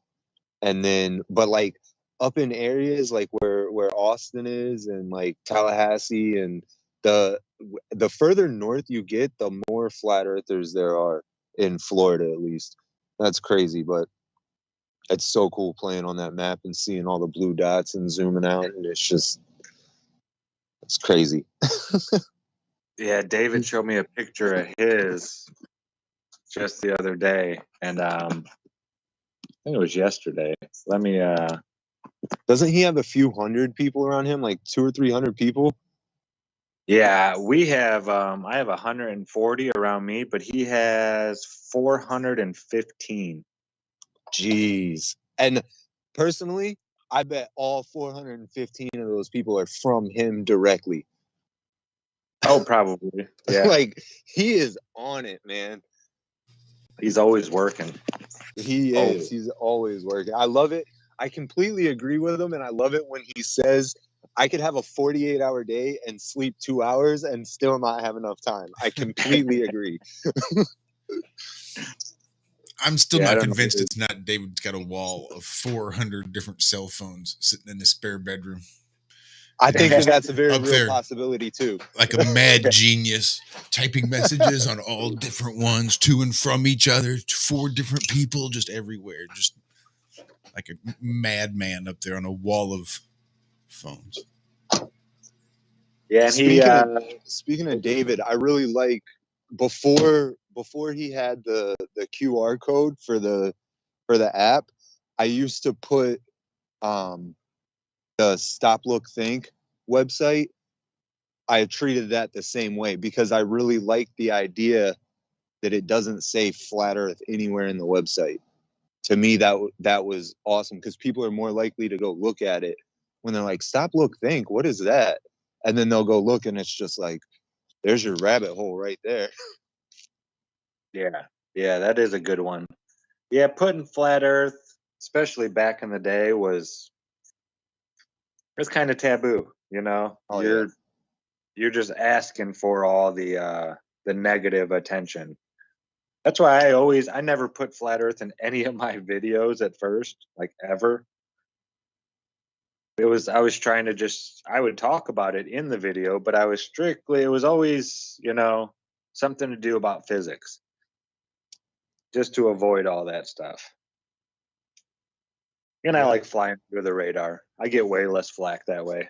And then, but like up in areas like where Austin is, and like Tallahassee, and the further north you get, the more flat earthers there are in Florida, at least. That's crazy, but it's so cool playing on that map and seeing all the blue dots and zooming out, and it's crazy. Yeah, David showed me a picture of his just the other day, and I think it was yesterday. Let me Doesn't he have a few hundred people around him, like 200 or 300 people? Yeah, we have. I have 140 around me, but he has 415. Jeez. And personally, I bet all 415 of those people are from him directly. Oh, probably. Yeah. Like, he is on it, man. He's always working. He is. He's always working. I love it. I completely agree with him, and I love it when he says, I could have a 48-hour day and sleep 2 hours and still not have enough time. I completely agree. I'm still not convinced it's not David's got a wall of 400 different cell phones sitting in his spare bedroom. I think that's a very real possibility, too. Like a mad genius, typing messages on all different ones, to and from each other, to 4 different people, just everywhere. Just like a madman up there on a wall of phones. Yeah, and speaking of David, I really like before he had the QR code for the app, I used to put the Stop Look Think website. I treated that the same way because I really like the idea that it doesn't say flat earth anywhere in the website. To me, that was awesome because people are more likely to go look at it when they're like, Stop Look Think, what is that? And then they'll go look and it's just like, there's your rabbit hole right there. Yeah, that is a good one. Yeah, putting flat earth, especially back in the day, was kind of taboo, you know? You're just asking for all the negative attention. That's why I never put flat earth in any of my videos at first, like ever. I was trying to I would talk about it in the video, but it was always, something to do about physics. Just to avoid all that stuff. And I like flying through the radar. I get way less flack that way.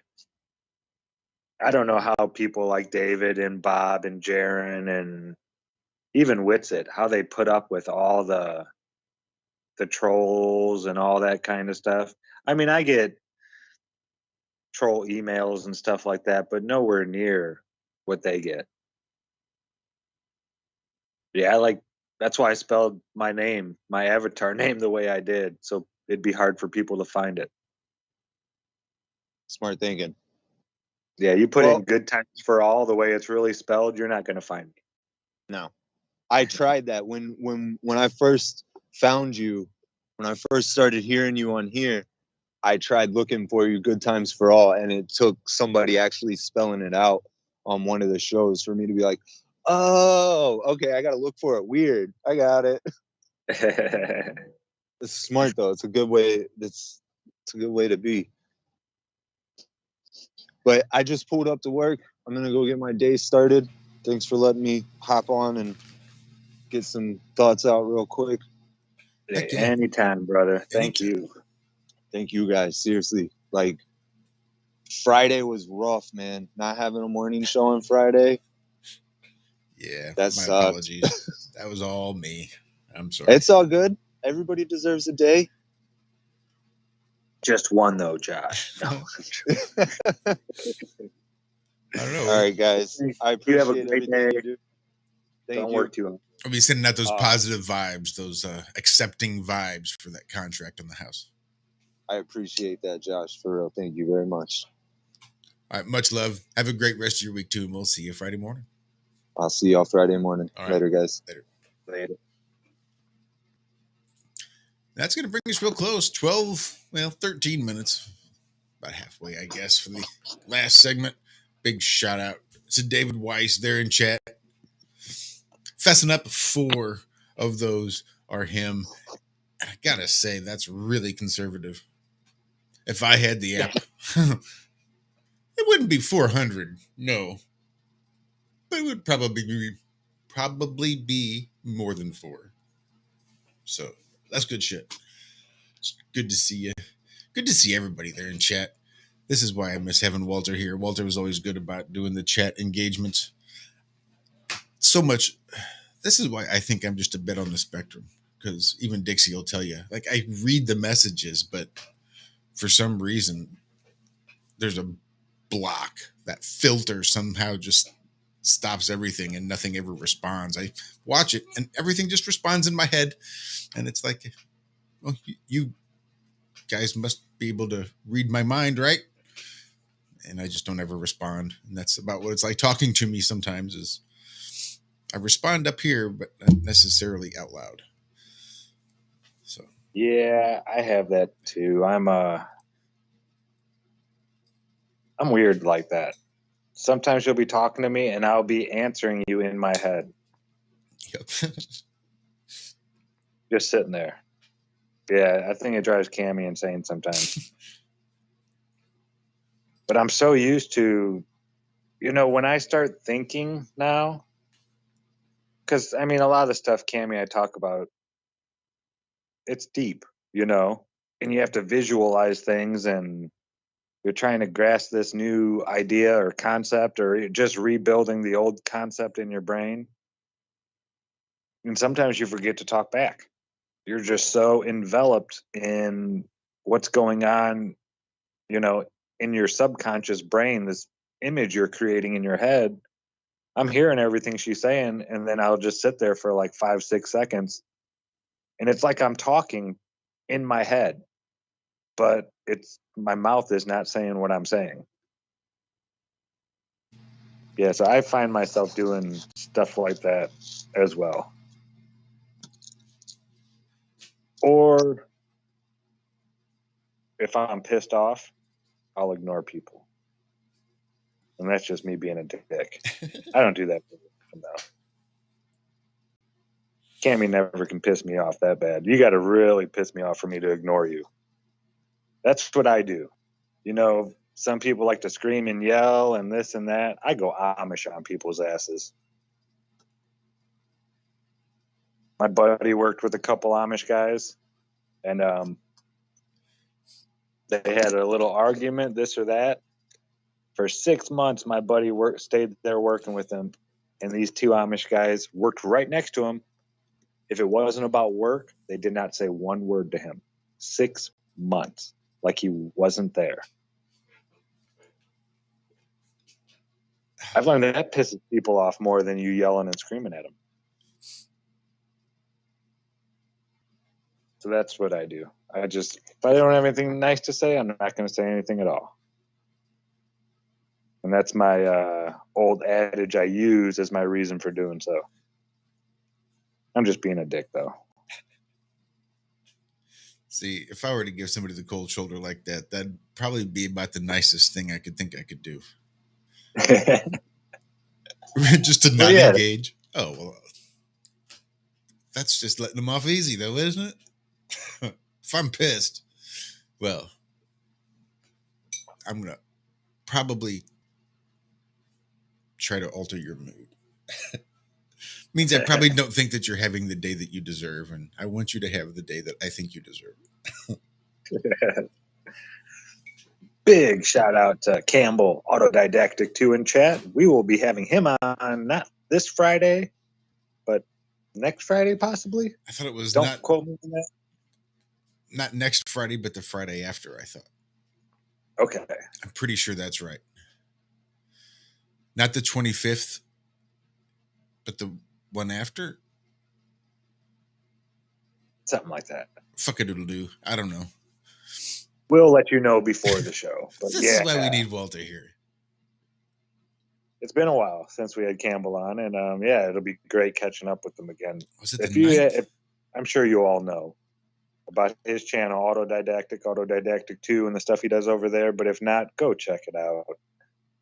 I don't know how people like David and Bob and Jaron and even Witsit, how they put up with all the trolls and all that kind of stuff. I mean, I get troll emails and stuff like that, but nowhere near what they get. Yeah, that's why I spelled my avatar name the way I did, so it'd be hard for people to find it. Smart thinking. Yeah, you put in Good Times for All the way it's really spelled, you're not going to find me. No. I tried that when I first found you, when I first started hearing you on here, I tried looking for you Good Times for All, and it took somebody actually spelling it out on one of the shows for me to be like, oh, okay, I got to look for it. Weird. I got it. It's smart, though. It's a good way. It's a good way to be. But I just pulled up to work. I'm going to go get my day started. Thanks for letting me hop on and get some thoughts out real quick. Hey, anytime, brother. Thank you. Thank you guys. Seriously. Like, Friday was rough, man. Not having a morning show on Friday. Yeah. That my sucked. Apologies. That was all me. I'm sorry. It's all good. Everybody deserves a day. Just one, though, Josh. No. I don't know. All right, guys. I appreciate you have a great day. You do. Don't work too hard. I'll be sending out those positive vibes, those accepting vibes for that contract in the house. I appreciate that, Josh. For real. Thank you very much. All right. Much love. Have a great rest of your week, too. And we'll see you Friday morning. I'll see y'all Friday morning. All right. Later, guys. Later. That's going to bring us real close. 13 minutes. About halfway, I guess, for the last segment. Big shout out to David Weiss there in chat. Fessing up 4 of those are him. I got to say, that's really conservative. If I had the app, it wouldn't be 400. No. But it would probably be more than 4. So that's good shit. It's good to see you. Good to see everybody there in chat. This is why I miss having Walter here. Walter was always good about doing the chat engagements. So much. This is why I think I'm just a bit on the spectrum. Because even Dixie will tell you. Like, I read the messages, but for some reason, there's a block. That filter somehow just stops everything and nothing ever responds. I watch it and everything just responds in my head. And it's like, well, you guys must be able to read my mind, right? And I just don't ever respond. And that's about what it's like talking to me sometimes is I respond up here, but not necessarily out loud. So yeah, I have that too. I'm weird like that. Sometimes you'll be talking to me and I'll be answering you in my head. Yep. Just sitting there. Yeah, I think it drives Cammy insane sometimes. But I'm so used to, when I start thinking now, because, I mean, a lot of the stuff, Cammy, I talk about, it's deep, and you have to visualize things and you're trying to grasp this new idea or concept or you're just rebuilding the old concept in your brain. And sometimes you forget to talk back. You're just so enveloped in what's going on, in your subconscious brain, this image you're creating in your head. I'm hearing everything she's saying, and then I'll just sit there for like 5-6 seconds. And it's like I'm talking in my head, but my mouth is not saying what I'm saying. Yeah, so I find myself doing stuff like that as well. Or if I'm pissed off, I'll ignore people. And that's just me being a dick. I don't do that. No. Cammy never can piss me off that bad. You got to really piss me off for me to ignore you. That's what I do. Some people like to scream and yell and this and that. I go Amish on people's asses. My buddy worked with a couple Amish guys, and they had a little argument, this or that. For 6 months, my buddy stayed there working with him, and these two Amish guys worked right next to him. If it wasn't about work, they did not say one word to him. 6 months, like he wasn't there. I've learned that pisses people off more than you yelling and screaming at them. So that's what I do. If I don't have anything nice to say, I'm not going to say anything at all. And that's my old adage I use as my reason for doing so. I'm just being a dick, though. See, if I were to give somebody the cold shoulder like that, that'd probably be about the nicest thing I could think I could do. Just to not engage. Oh, well, that's just letting them off easy, though, isn't it? If I'm pissed, well, I'm going to probably try to alter your mood. Means I probably don't think that you're having the day that you deserve, and I want you to have the day that I think you deserve. Big shout out to Campbell Autodidactic 2 in chat. We will be having him on not this Friday, but next Friday possibly. I thought it was Don't quote me on that. Not next Friday, but the Friday after, I thought. Okay. I'm pretty sure that's right. Not the 25th, but the one after? Something like that. Fuck it, it'll do. I don't know. We'll let you know before the show. But This is why we need Walter here. It's been a while since we had Campbell on, and it'll be great catching up with them again. Was it the 9th? I'm sure you all know about his channel, Autodidactic 2, and the stuff he does over there. But if not, go check it out.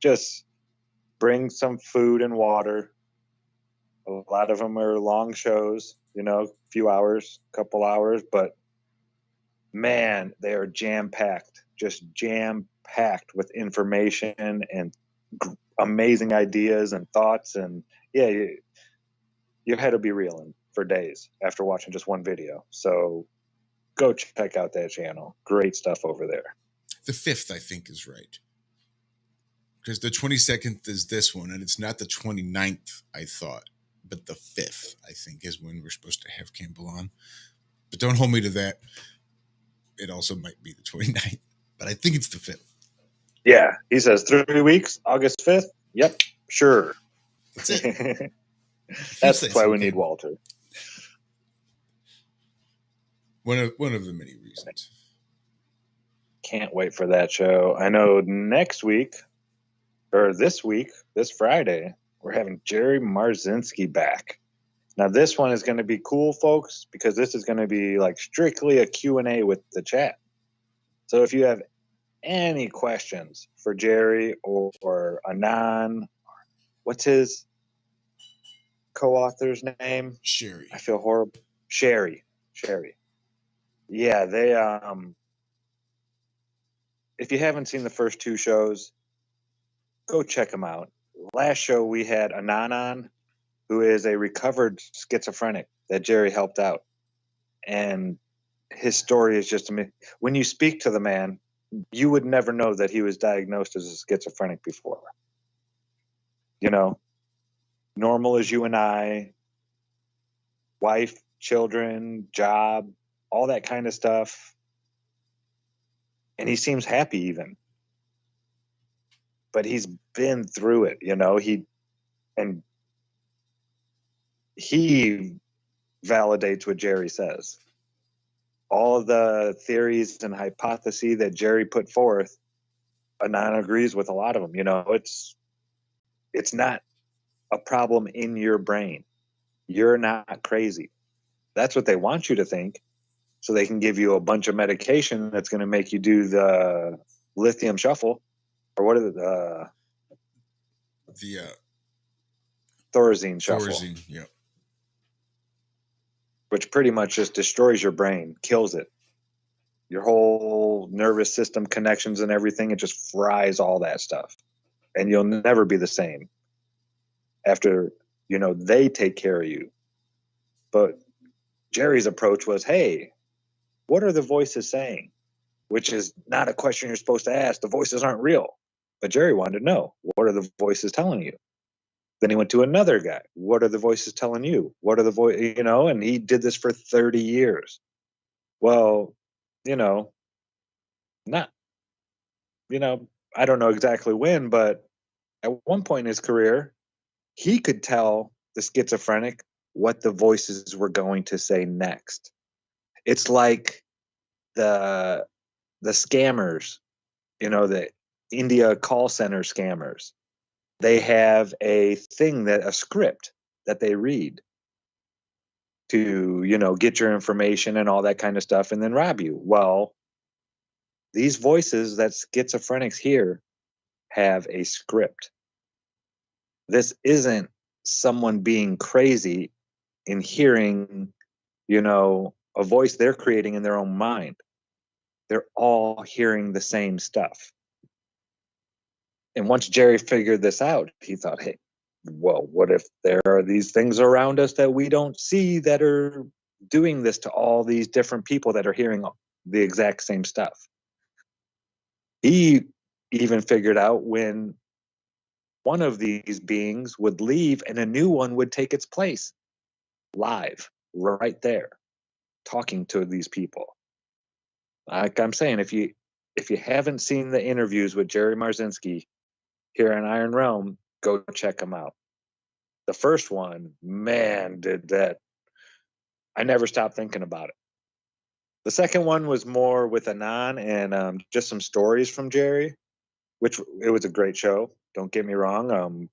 Just bring some food and water. A lot of them are long shows, a few hours, couple hours, but man, they are jam-packed, just jam-packed with information and amazing ideas and thoughts. And yeah, your head will be reeling for days after watching just one video. So go check out that channel. Great stuff over there. The 5th, I think, is right. Because the 22nd is this one, and it's not the 29th, I thought. But the 5th, I think, is when we're supposed to have Campbell on. But don't hold me to that. It also might be the 29th. but I think it's the 5th. Yeah, he says 3 weeks, August 5th. Yep, sure. That's it. That's why we need Walter. One of the many reasons. Can't wait for that show. I know next week, or this week, this Friday, we're having Jerry Marzinski back. Now, this one is going to be cool, folks, because this is going to be like strictly a Q&A with the chat. So if you have any questions for Jerry or Anon, what's his co-author's name? Sherry. I feel horrible. Sherry. Yeah, they if you haven't seen the first 2 shows, go check them out. Last show we had Anon on, who is a recovered schizophrenic that Jerry helped out. And his story is just amazing. When you speak to the man, you would never know that he was diagnosed as a schizophrenic before. You know, normal as you and I, wife, children, job, all that kind of stuff. And he seems happy even. But he's been through it, you know. He validates what Jerry says. All of the theories and hypotheses that Jerry put forth, Anon agrees with a lot of them. You know, it's not a problem in your brain. You're not crazy. That's what they want you to think, so they can give you a bunch of medication that's going to make you do the lithium shuffle, or what is it? The Thorazine shuffle. Thorazine, yeah. Which pretty much just destroys your brain, kills it. Your whole nervous system connections and everything, it just fries all that stuff. And you'll never be the same after, you know, they take care of you. But Jerry's approach was, hey, what are the voices saying? Which is not a question you're supposed to ask. The voices aren't real. But Jerry wanted to know, what are the voices telling you? Then he went to another guy. What are the voices telling you? What are the voices, you know, and he did this for 30 years. Well, you know, I don't know exactly when, but at one point in his career, he could tell the schizophrenic what the voices were going to say next. It's like the scammers, you know, the India call center scammers. They have a script that they read to, you know, get your information and all that kind of stuff and then rob you. Well, these voices that schizophrenics hear have a script. This isn't someone being crazy in hearing, you know, a voice they're creating in their own mind. They're all hearing the same stuff. And once Jerry figured this out, he thought, hey, well, what if there are these things around us that we don't see that are doing this to all these different people that are hearing the exact same stuff? He even figured out when one of these beings would leave and a new one would take its place live right there talking to these people. Like I'm saying, if you haven't seen the interviews with Jerry Marzinski here on Iron Realm, go check them out. The first one, man, did that. I never stopped thinking about it. The second one was more with Anon and just some stories from Jerry, which it was a great show. Don't get me wrong.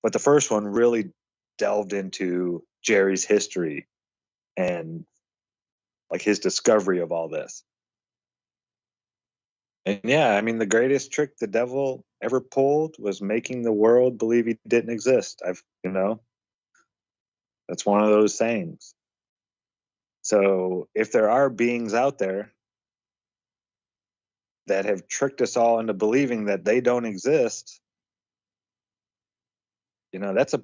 But the first one really delved into Jerry's history and like his discovery of all this. And yeah, I mean, the greatest trick the devil ever pulled was making the world believe he didn't exist. That's one of those sayings. So if there are beings out there that have tricked us all into believing that they don't exist, you know, that's a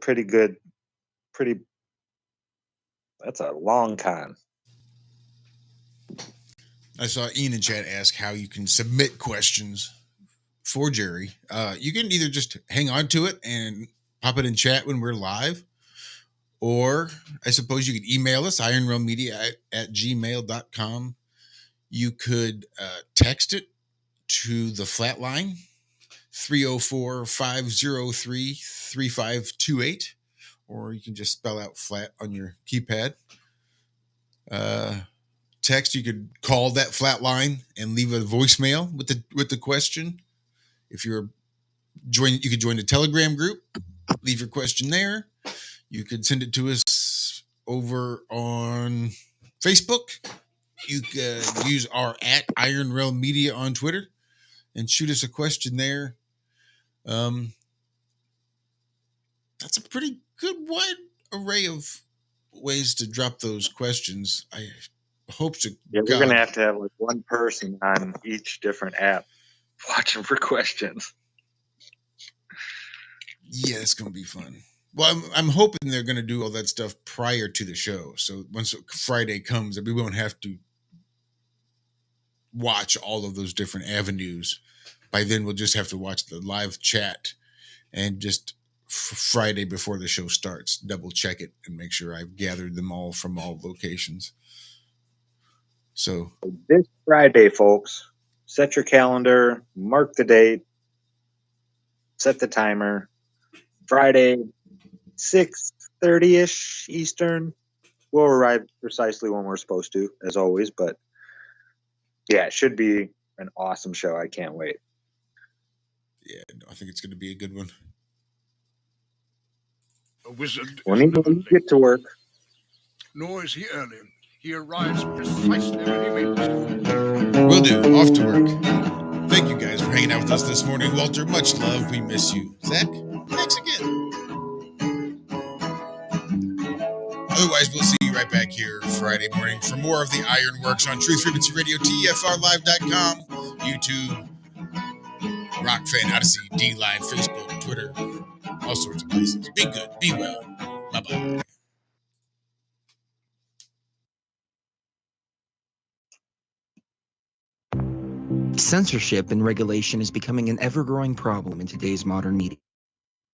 that's a long con. I saw Ian in chat ask how you can submit questions for Jerry. You can either just hang on to it and pop it in chat when we're live, or I suppose you could email us, ironrealmedia@gmail.com. You could text it to the flat line, 304-503-3528, or you can just spell out flat on your keypad. Text, you could call that flat line and leave a voicemail with the question. If you could join the Telegram group, leave your question there. You could send it to us over on Facebook. You could use our @IronRealm Media on Twitter and shoot us a question there. That's a pretty good wide array of ways to drop those questions. I hope to. Yeah, we're gonna have to have like one person on each different app watching for questions. Yeah, it's gonna be fun. Well, I'm hoping they're gonna do all that stuff prior to the show, so once Friday comes, we won't have to watch all of those different avenues. By then, we'll just have to watch the live chat and just Friday before the show starts, double check it and make sure I've gathered them all from all locations. So this Friday, folks, set your calendar, mark the date, set the timer. Friday, 6:30-ish Eastern. We'll arrive precisely when we're supposed to, as always. But yeah, it should be an awesome show. I can't wait. Yeah, no, I think it's going to be a good one. A wizard When is you never late, get to work, nor is he early. He arrives precisely when he means to. Will do. Off to work. Thank you guys for hanging out with us this morning. Walter, much love. We miss you. Zach, thanks again. Otherwise, we'll see you right back here Friday morning for more of the Ironworx on Truth Frequency Radio, TFRlive.com, YouTube, Rock Fan, Odyssey, D-Live, Facebook, Twitter, all sorts of places. Be good. Be well. Bye-bye. Censorship and regulation is becoming an ever-growing problem in today's modern media.